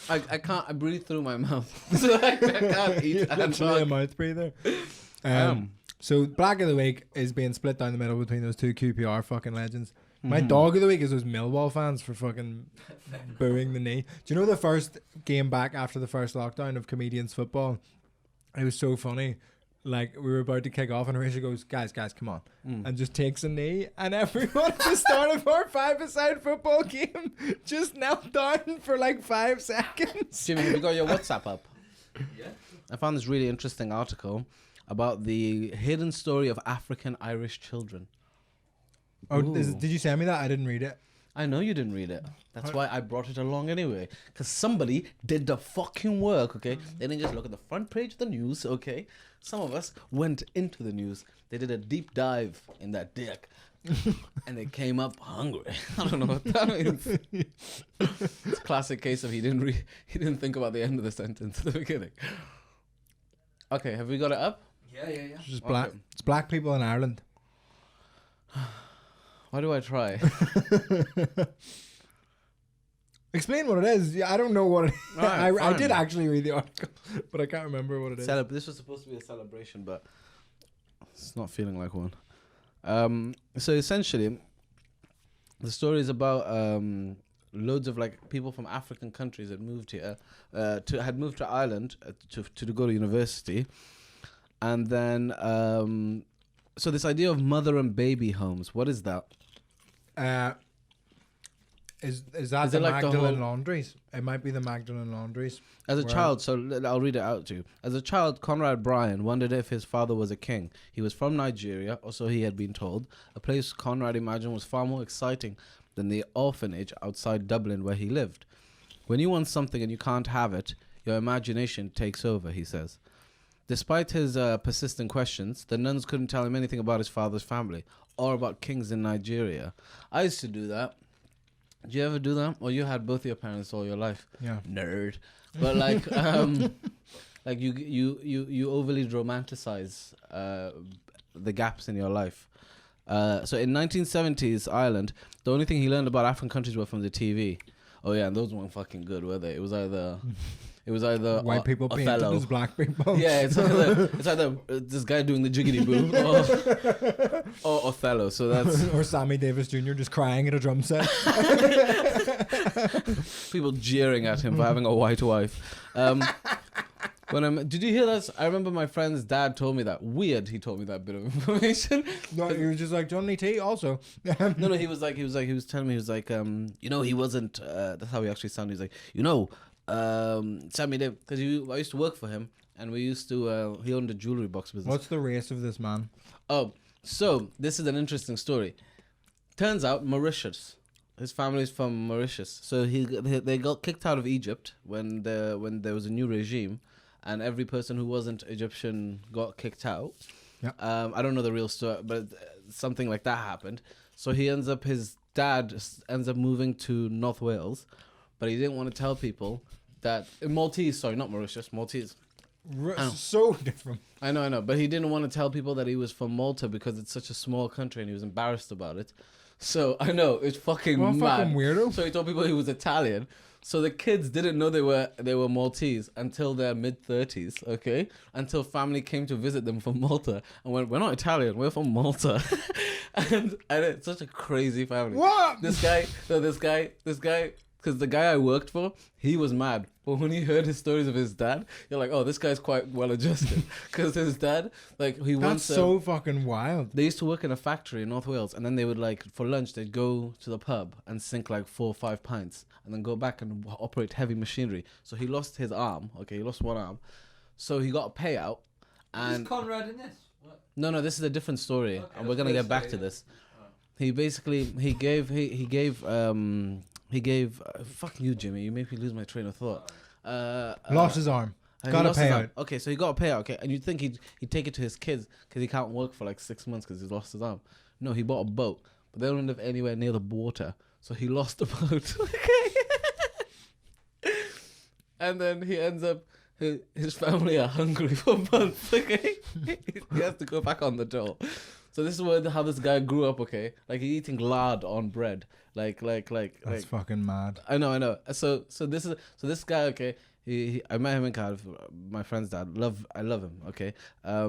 I can't, I breathe through my mouth. So I can't eat You're and literally a talk. mouth breather. So Black of the Week is being split down the middle between those two QPR fucking legends. My Dog of the Week is those Millwall fans for fucking booing the knee. Do you know the first game back after the first lockdown of Comedians Football? It was so funny. Like, we were about to kick off and Horatio goes, guys, come on. And just takes a knee. And everyone at the start of our 5-a-side football game just knelt down for like 5 seconds. Jimmy, have you got your WhatsApp up? Yeah. I found this really interesting article about the hidden story of African Irish children. Oh, Ooh. did you send me that? I didn't read it. I know you didn't read it. That's why I brought it along anyway. Because somebody did the fucking work, okay? They didn't just look at the front page of the news, okay? Some of us went into the news. They did a deep dive in that dick. And they came up hungry. I don't know what that means. It's a classic case of he didn't think about the end of the sentence at the beginning. Okay, have we got it up? Yeah. It's just black. Okay. It's black people in Ireland. Why do I try? Explain what it is. Yeah, I don't know what it is. Alright, I fine. did actually read the article, but I can't remember what it is. This was supposed to be a celebration, but it's not feeling like one. So essentially, the story is about loads of like people from African countries that moved here, had moved to Ireland to go to university, and then so this idea of mother and baby homes. What is that? Is that Is the it like the Magdalene whole- Laundries? It might be the Magdalene Laundries. As a Right. child, so I'll read it out to you. As a child, Conrad Bryan wondered if his father was a king. He was from Nigeria, or so he had been told, a place Conrad imagined was far more exciting than the orphanage outside Dublin where he lived. When you want something and you can't have it, your imagination takes over, he says. Despite his persistent questions, the nuns couldn't tell him anything about his father's family or about kings in Nigeria. I used to do that. Did you ever do that? Or you had both your parents all your life? Yeah. Nerd. But like like you overly romanticize the gaps in your life. So in 1970s Ireland, the only thing he learned about African countries were from the TV. Oh yeah, and those weren't fucking good, were they? It was either White people painted Othello. as black people. Yeah, it's either this guy doing the jiggity boo or Othello. So that's Or Sammy Davis Jr. just crying at a drum set. people jeering at him for having a white wife. Did you hear that? I remember my friend's dad told me that. Weird, he told me that bit of information. No, he was just like Johnny T. Also, No, he was telling me, he was like, he wasn't. That's how he actually sounded. He's like, Sammy Davis, because I used to work for him, and we used to. He owned a jewelry box business. What's the race of this man? Oh, so this is an interesting story. Turns out Mauritius. His family's from Mauritius. So they got kicked out of Egypt when there was a new regime, and every person who wasn't Egyptian got kicked out. Yeah. I don't know the real story, but something like that happened. So his dad ends up moving to North Wales, but he didn't want to tell people that Maltese. Sorry, not Mauritius. Maltese. So different. I know, but he didn't want to tell people that he was from Malta because it's such a small country, and he was embarrassed about it. So I know it's fucking What a mad. fucking weirdo. So he told people he was Italian. So the kids didn't know they were Maltese until their mid-30s, okay? Until family came to visit them from Malta and went, "We're not Italian, we're from Malta." and it's such a crazy family. What? This guy, because the guy I worked for, he was mad. But when he heard his stories of his dad, you're like, oh, this guy's quite well adjusted. Because his dad, like, he That's once... so fucking wild. They used to work in a factory in North Wales, and then they would, like, for lunch, they'd go to the pub and sink, like, 4 or 5 pints, and then go back and operate heavy machinery. So he lost his arm. Okay, he lost one arm. So he got a payout. And Is Conrad in this? What? No, this is a different story, Okay, and we're gonna get back to this. He basically he gave fuck you, Jimmy. You make me lose my train of thought. Lost his arm. He Got a lost his arm. payout. Okay, so he got a payout. Okay, and you'd think he'd take it to his kids because he can't work for like 6 months because he's lost his arm. No, he bought a boat, but they don't live anywhere near the water, so he lost the boat. Okay, and then he ends up. His family are hungry for months. Okay, he has to go back on the dole. So this is how this guy grew up. Okay, like he's eating lard on bread. Like. That's fucking mad. I know. So this guy. Okay, I met him in Cardiff. My friend's dad. I love him. Okay. I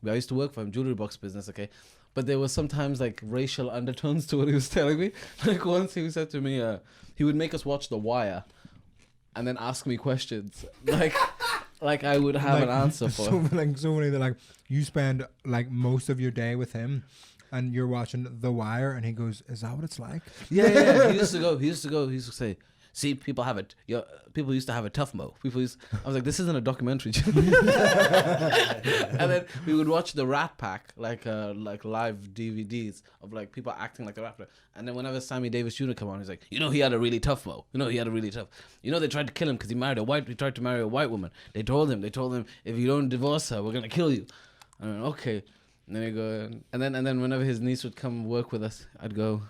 used to work for him, jewelry box business. Okay. But there was sometimes like racial undertones to what he was telling me. Like once he said to me, he would make us watch The Wire, and then ask me questions. Like I would have an answer for. So many. They're like, you spend like most of your day with him, and you're watching The Wire, and he goes, "Is that what it's like?" Yeah. He used to say, "See, people have it. People used to have a tough mo. I was like, this isn't a documentary." And then we would watch the Rat Pack, like live DVDs of like people acting like the Rat Pack. And then whenever Sammy Davis Jr. come on, he's like, he had a really tough mo. He had a really tough. They tried to kill him because he tried to marry a white woman. They told him, if you don't divorce her, we're gonna kill you. I went, okay. And then he go, and then whenever his niece would come work with us, I'd go.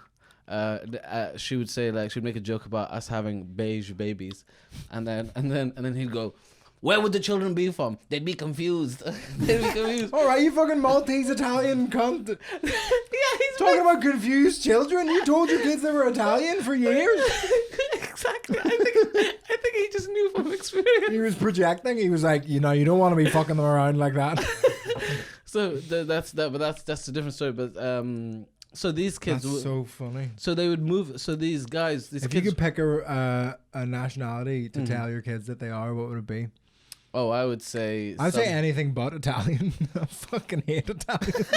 She would say like she'd make a joke about us having beige babies, and then he'd go, "Where would the children be from? They'd be confused." All right, you fucking Maltese Italian cunt. Yeah, he's Talking about confused children. You told your kids they were Italian for years. Exactly. I think he just knew from experience. He was projecting. He was like, you don't want to be fucking them around like that. So that's a different story. But so these kids. That's so funny. So they would move. So these guys. These if kids. you could pick a nationality to tell your kids that they are, what would it be? Oh, I would say. I'd say anything but Italian. I fucking hate Italians.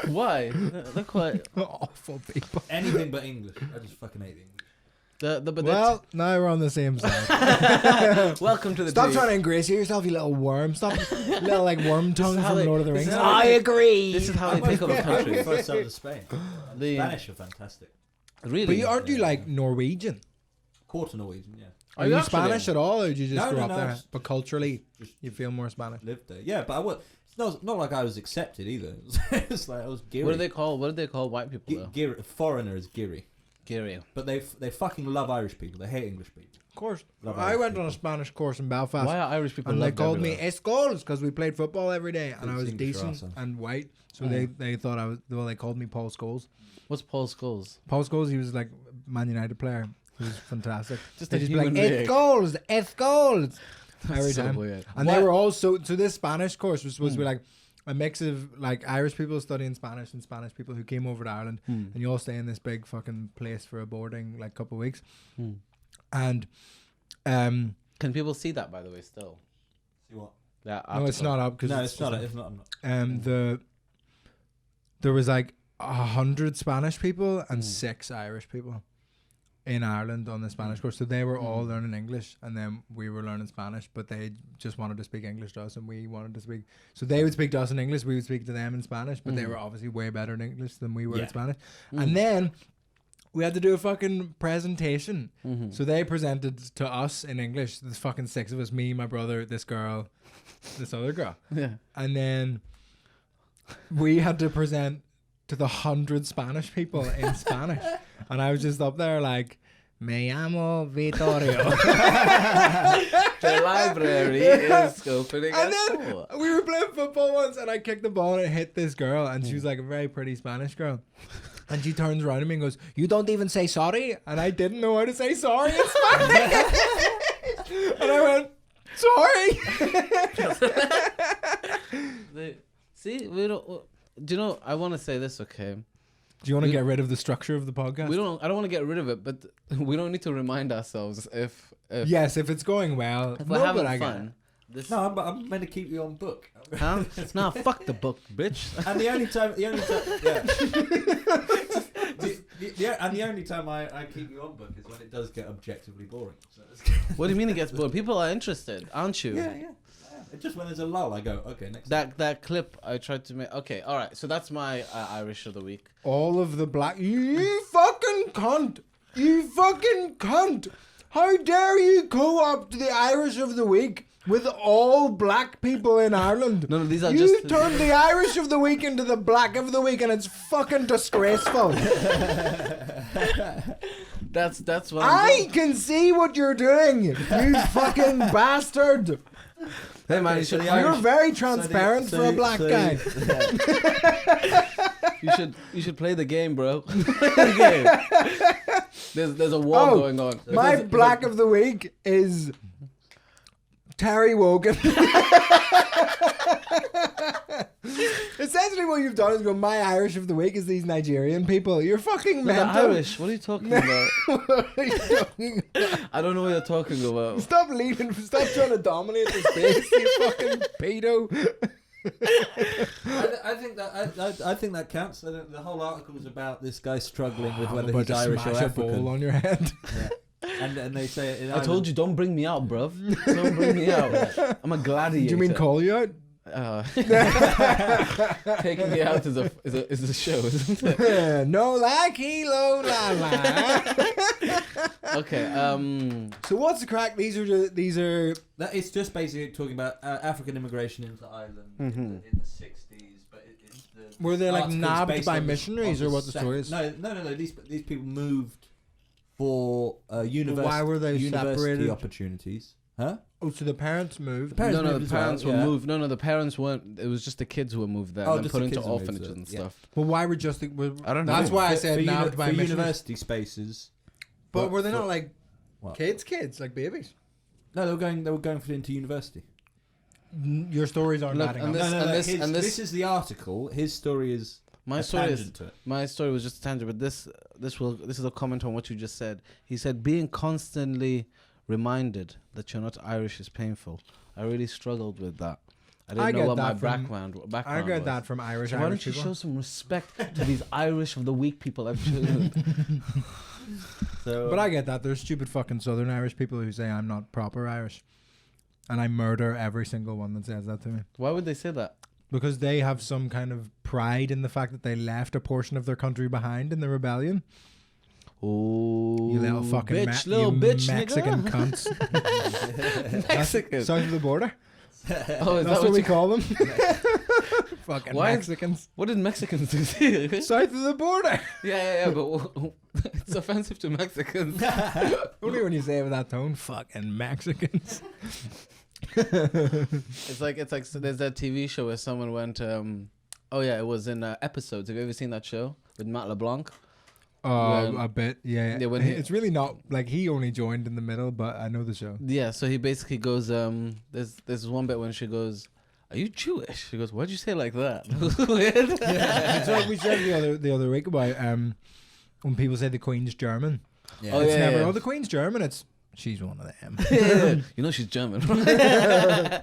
Why? They're quite awful people. Anything but English. I just fucking hate English. Well, now we're on the same side. Welcome to the Stop tea. trying to ingratiate yourself, you little worm. Stop, little like worm tongue from Lord of the Rings. I agree. This is how they pick up a country. First out of Spain. The Spanish are fantastic. Really? But aren't you like Norwegian? Quarter Norwegian, yeah. Are you Spanish at all, or did you just grow up there? just- But culturally, you feel more Spanish. Lived there. Yeah, but I was. It's not like I was accepted either. It's like I was Giri. What do they call white people though? Foreigner is Giri. Giri. But they fucking love Irish people. They hate English people. Of course. Love I Irish went on people. a Spanish course in Belfast. Why are Irish people And they loved called me everywhere? Escoles because we played football every day, and I was English decent awesome. and white. So they thought they called me Paul Scholes. What's Paul Scholes? Paul Scholes, he was like Man United player. It was fantastic. Just They'd a just be like, human being. it's goals, it's goals. Every so time. weird. And they were all so this Spanish course was supposed to be like a mix of like Irish people studying Spanish and Spanish people who came over to Ireland, and you all stay in this big fucking place for a boarding like couple of weeks. And Can people see that, by the way, still? See what? That no, it's not up because No, it's not. It's not. There was like 100 Spanish people and 6 Irish people in Ireland on the Spanish course. So they were all learning English, and then we were learning Spanish, but they just wanted to speak English to us, and we wanted to speak. So they would speak to us in English, we would speak to them in Spanish, but they were obviously way better in English than we were in Spanish. And then we had to do a fucking presentation. So they presented to us in English, the fucking 6 of us, me, my brother, this girl, this other girl. Yeah. And then we had to present to the 100 Spanish people in Spanish. And I was just up there like, me llamo Vittorio. The library is opening. And then we were playing football once, and I kicked the ball and it hit this girl, and she was like a very pretty Spanish girl. And she turns around to me and goes, you don't even say sorry? And I didn't know how to say sorry in Spanish. And I went, sorry. See, we don't. Do you know? I want to say this, okay? Do you want to get rid of the structure of the podcast? I don't want to get rid of it, but we don't need to remind ourselves if yes, if it's going well. if we're having fun. No, I'm meant to keep you on book. Huh? Nah, fuck the book, bitch. And the only time, yeah. the only time I keep you on book is when it does get objectively boring. So What do you mean it gets bored? People are interested, aren't you? yeah. Just when there's a lull, I go, okay, next. That clip I tried to make. Okay, all right. So that's my Irish of the week. All of the black. You fucking cunt! You fucking cunt! How dare you co-opt the Irish of the week with all black people in Ireland? No, these are you just. turned the Irish of the week into the black of the week, and it's fucking disgraceful. That's what I can see what you're doing, you fucking bastard. Hey man, You're very transparent for a black guy. You should play the game, bro. The game. There's a war going on. My black of the week is Terry Wogan. Essentially what you've done is go, my Irish of the week is these Nigerian people. You're fucking mental. Irish? What are you talking about? What are you talking about? I don't know what you're talking about. Stop leading. Stop trying to dominate the space, you fucking pedo. I think that counts. I think the whole article was about this guy struggling with whether I'm he's about to Irish or smash a African. bowl on your head. Yeah. And they say it in I told you, don't bring me out, bruv. Don't bring me out. I'm a gladiator. Do you mean call you out? Taking me out is a show, isn't it? No la kilo la la. Okay. So what's the crack? These are. that it's just basically talking about African immigration into Ireland in the 60s, but it's the Were they like article's nabbed based by on missionaries or what the story is? No. These people moved for university. Why were they university separated? opportunities? Huh? Oh, so the parents moved. parents No, moved the as well, parents were yeah. moved. No, the parents weren't. It was just the kids who were moved there and then just put the into kids who moved orphanages there, and yeah. stuff. But why were just? I don't know. That's why I said for nabbed by missionaries. university spaces. But were they not like What? kids, like babies? No, they were going into university. Your stories aren't Look, adding and up. this- This is the article. His story is My a story is tangent to it. my story was just a tangent, but this is a comment on what you just said. He said being constantly reminded that you're not Irish is painful. I really struggled with that. I didn't know get what my that from- background I get was. that from Irish. So why Irish don't you people. show some respect to these Irish of the week people I've chosen? So, But I get that. There's stupid fucking Southern Irish people who say I'm not proper Irish, and I murder every single one that says that to me Why would they say that? because they have some kind of pride in the fact that they left a portion of their country behind in the rebellion. Oh, You little fucking little bitch, Mexican nigga. cunts. Mexican. South of the border. Oh, is That's that what we you, call them. Fucking Why is- Mexicans. what did Mexicans do? South of the border. yeah, but it's offensive to Mexicans. Only when you say it with that tone. Fucking Mexicans. It's like so there's that TV show where someone went. Oh yeah, it was in Episodes. Have you ever seen that show with Matt LeBlanc? Oh, a bit, yeah. Yeah, when he- It's really not like he only joined in the middle, but I know the show. Yeah, so he basically goes, there's one bit when she goes, "Are you Jewish?" She goes, "Why'd you say it like that?" It was weird. It's like we said the other week about when people say the Queen's German. Yeah. Oh, It's yeah, never yeah. the Queen's German. It's she's one of them. You know she's German, right?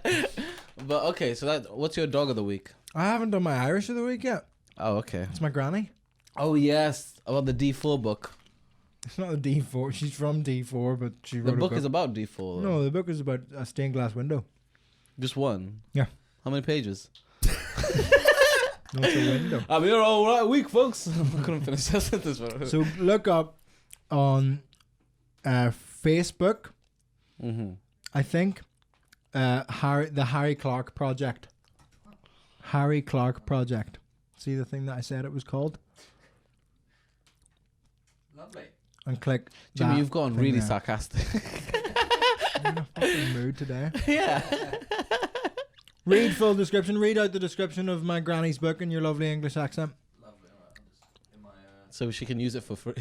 But okay, so what's your dog of the week? I haven't done my Irish of the week yet. Oh, okay. It's my granny. Oh yes, about the D4 book. It's not a D4. She's from D4, but she wrote The book a book. is about D4. though. No, the book is about a stained glass window. Just one. Yeah. How many pages? No, it's a window. I'm here all right week, folks. I couldn't finish that sentence. So look up on Facebook. Mm-hmm. I think the Harry Clark Project. Harry Clark Project. See the thing that I said it was called? Lovely. And click. Jimmy, that you've gone thing really there. sarcastic. I'm in a fucking mood today. Yeah. Read full description. Read out the description of my granny's book in your lovely English accent. Lovely. All right, I'm just in my. So she can use it for free.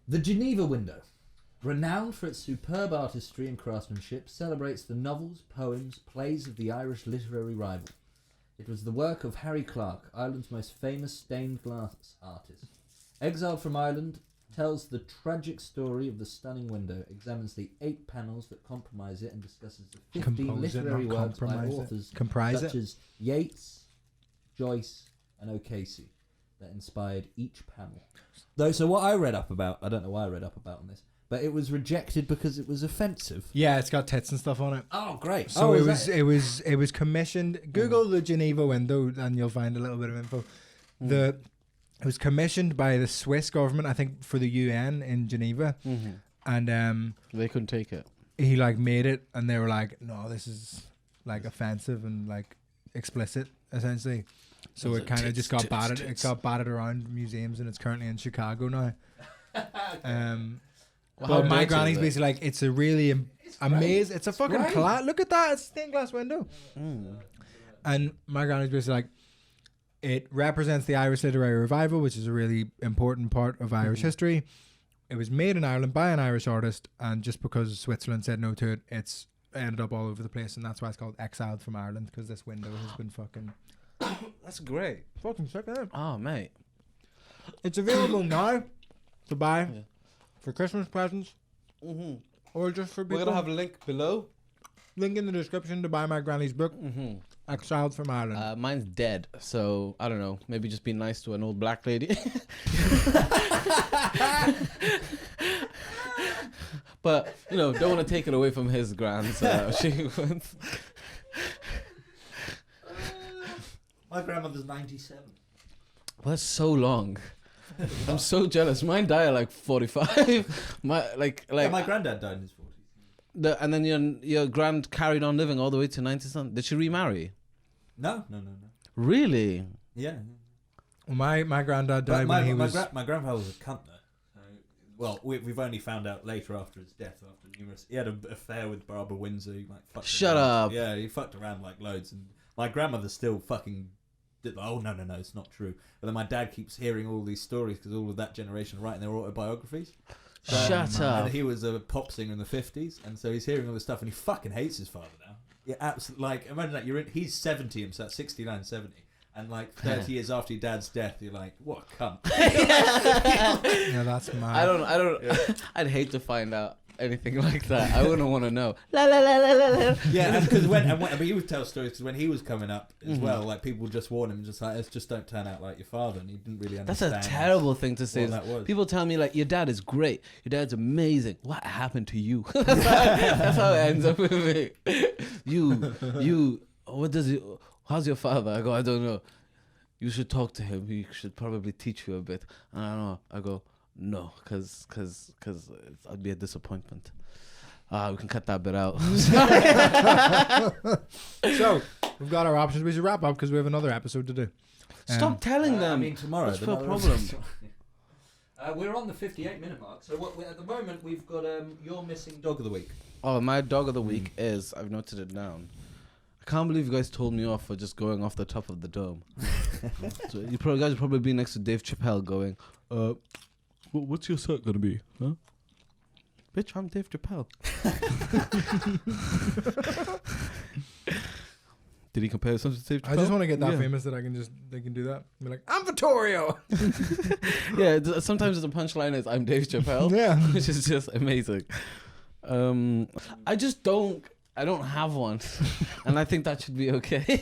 The Geneva Window, renowned for its superb artistry and craftsmanship, celebrates the novels, poems, plays of the Irish literary rival. It was the work of Harry Clark, Ireland's most famous stained glass artist. Exiled from Ireland, tells the tragic story of the stunning window, examines the 8 panels that comprise it, and discusses the 15 Compose it, literary not works by compromise it. authors Comprise such it. as Yeats, Joyce, and O'Casey that inspired each panel. Though, so what I read up about, I don't know why I read up about on this, but it was rejected because it was offensive. Yeah, it's got tits and stuff on it. Oh, great! So is it was commissioned. Google the Geneva Window and you'll find a little bit of info. It was commissioned by the Swiss government, I think, for the UN in Geneva, Mm-hmm. and They couldn't take it. he like made it, and they were like, "No, this is like offensive and like explicit, essentially." So Was it it kind of tits, just got tits, batted. tits? It got batted around museums, and it's currently in Chicago now. Well, how But my dirty granny's is it? basically like, it's a really amazing. It's a fucking great. class. Look at that! It's a stained glass window. Mm. And my granny's basically like, it represents the Irish literary revival, which is a really important part of Irish history. It was made in Ireland by an Irish artist, and just because Switzerland said no to it, it's ended up all over the place, and that's why it's called Exiled from Ireland, because this window has been fucking That's great. fucking check it out. Oh, mate. It's available now to buy Yeah. for Christmas presents Mm-hmm. or just for people. We're gonna have a link below. Link in the description to buy my granny's book, Mm-hmm. Exiled from Ireland. Mine's dead, so I don't know. Maybe just be nice to an old black lady. But don't want to take it away from his grand achievements. My grandmother's 97. Well, that's so long. I'm so jealous. Mine died at like 45. Yeah, my granddad died in his 40s. And then your grand carried on living all the way to 90 something. Did she remarry? No. Really? Yeah. Well, my granddad But died when he was. my grandfather was a cunt though. Well, we've only found out later after his death, after numerous. He had an affair with Barbara Windsor. He fucked Shut around. up. Yeah, he fucked around like loads, and my grandmother still fucking did. Like, oh no, it's not true. But then my dad keeps hearing all these stories because all of that generation are writing their autobiographies. Shut up. And he was a pop singer in the 50s, and so he's hearing all this stuff, and he fucking hates his father now. Yeah, absolutely. Like, imagine that he's 70 himself, 69, 70. And like 30 years after your dad's death, you're like, what a cunt. Yeah, that's my. I don't. I'd hate to find out anything like that. I wouldn't want to know. La la la la la la. Yeah, because but he would tell stories because when he was coming up as well, like people would just warn him, just like, let's just don't turn out like your father, and he didn't really That's understand. a terrible thing to say. what that was. People tell me like, your dad is great. Your dad's amazing. What happened to you? That's how it ends up with me. You. What does he? How's your father? I go, I don't know. You should talk to him. He should probably teach you a bit. And I don't know. I go, no, because I'd be a disappointment. We can cut that bit out. So we've got our options. We should wrap up because we have another episode to do. Stop telling them. I mean, tomorrow. What's the problem? We're on the 58-minute mark. So at the moment we've got your missing dog of the week. Oh, my dog of the week is, I've noted it down. I can't believe you guys told me off for just going off the top of the dome. So you guys would probably be next to Dave Chappelle going, what's your set gonna be, huh? Bitch, I'm Dave Chappelle. Did he compare something to Dave Chappelle? I just want to get that famous that they can do that. Be like, I'm Vittorio. Yeah, sometimes the punchline is I'm Dave Chappelle. Yeah. Which is just amazing. I don't have one. And I think that should be okay.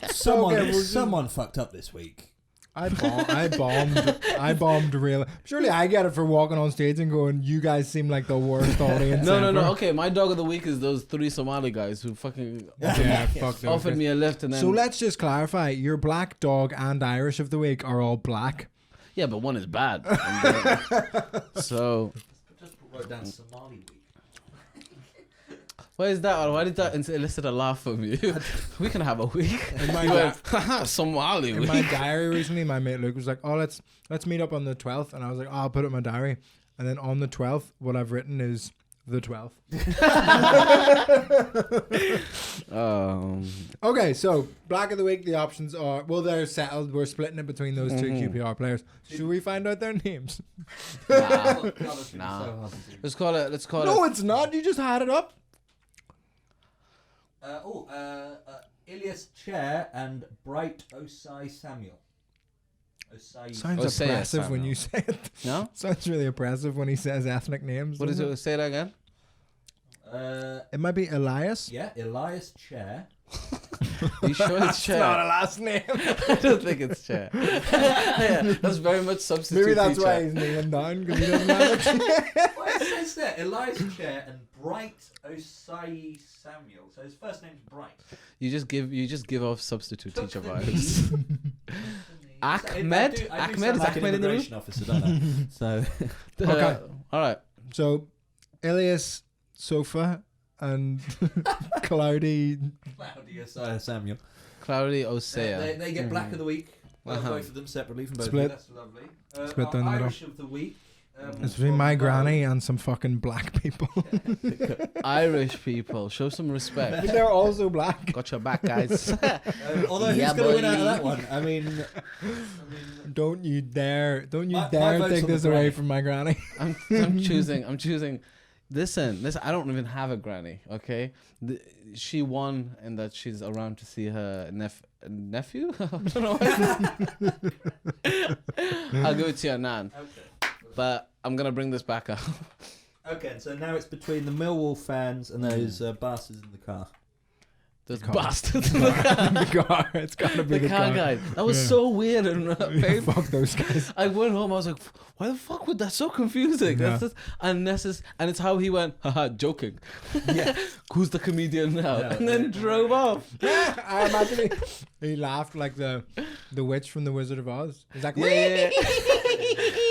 Someone fucked up this week. I bombed real. Surely I get it for walking on stage and going, you guys seem like the worst audience ever. No. Okay, my dog of the week is those 3 Somali guys who fucking offered me a lift and then... So let's just clarify. Your black dog and Irish of the week are all black. Yeah, but one is bad. So... Just wrote down Somali week. Why is that? Why did that elicit a laugh from you? We can have a week. Somali in week. my diary recently, my mate Luke was like, "Oh, let's meet up on the 12th," and I was like, "Oh, I'll put it in my diary." And then on the 12th, what I've written is the 12th. Okay, so black of the week. The options are they're settled. We're splitting it between those 2 QPR players. Should we find out their names? Nah. Let's call it. No, it's not. You just had it up. Ilias Chair and Bright Osai Samuel. Sounds Osei oppressive Samuel. when you say it. No? Sounds really oppressive when he says ethnic names. What is it? Say that again. It might be Elias. Yeah, Elias Chair. You sure it's Chair? Not a last name. I don't think it's Chair. Yeah, that's very much substitute. Maybe that's teacher. why he's kneeling down, because he doesn't have it. Well, it says there, Elias Chair and Bright Osai Samuel. So his first name's Bright. You just give off substitute teacher vibes. Ahmed? Is Ahmed in the room? Officer, don't I? So Okay. All right. So, Elias Sofa and Cloudy. Osai Samuel. Cloudy Osea. They get black of the week. Uh-huh. Both of them separately from both Split. of you. That's lovely. Split down the middle. Irish of the week. It's between my granny and some fucking black people. Irish people, show some respect. But they're also black. Got your back, guys. Although Yeah, who's going to win boy. out of that one? I mean, Don't you dare My vote's take on this the away granny. from my granny. I'm choosing. Listen. I don't even have a granny. Okay, she won in that she's around to see her nephew. I don't know. I'll give it to your nan. okay. But I'm gonna bring this back up. Okay, so now it's between the Millwall fans and those bastards in the car. Those car. bastards. The car. It's gotta be The car guy. That was so weird and painful. Fuck those guys. I went home. I was like, "Why the fuck would that so confusing?" Yeah. That's just unnecessary. And it's how he went, haha, joking. Yeah. Who's the comedian now? Yeah. And then drove off. I imagine he laughed like the witch from the Wizard of Oz. He's like, Yeah.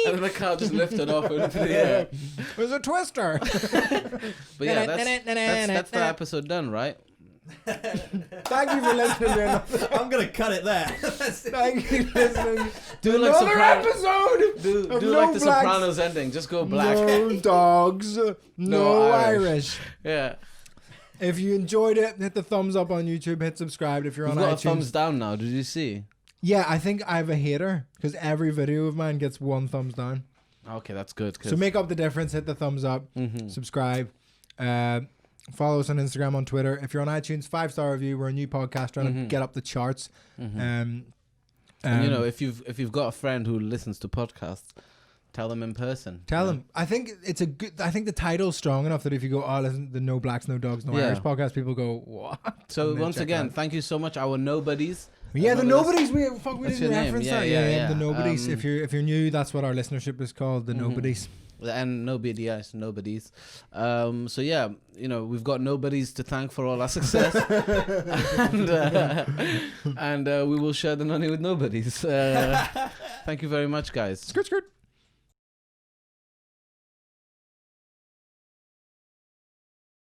And then the car just lifted off into the air. It was a twister. But yeah, that's the episode done, right? Thank you for listening to another. I'm going to cut it there. Thank you for listening Do to like another Sopranos. episode. Do of like No the Blacks, Sopranos ending. Just go black. No dogs, no Irish. Irish. Yeah. If you enjoyed it, hit the thumbs up on YouTube. Hit subscribe if you're We've on got iTunes. a thumbs down now. Did you see? Yeah, I think I have a hater because every video of mine gets 1 thumbs down. Okay, that's good. So make up the difference. Hit the thumbs up. Subscribe. Follow us on Instagram, on Twitter. If you're on iTunes, 5-star review. We're a new podcast trying to get up the charts. And you know, if you've got a friend who listens to podcasts, tell them in person. Tell them. I think it's a good. I think the title's strong enough that if you go, oh, listen, the No Blacks, No Dogs, No Irish podcast, people go, what? So And then once check again, it out. thank you so much, our nobodies. Yeah, the Remember nobodies. We What's didn't your name? reference Yeah, that. yeah. The nobodies. If you're new, that's what our listenership is called. The nobodies. And nobodies. So yeah, you know, we've got nobodies to thank for all our success, and we will share the money with nobodies. Thank you very much, guys. Skirt.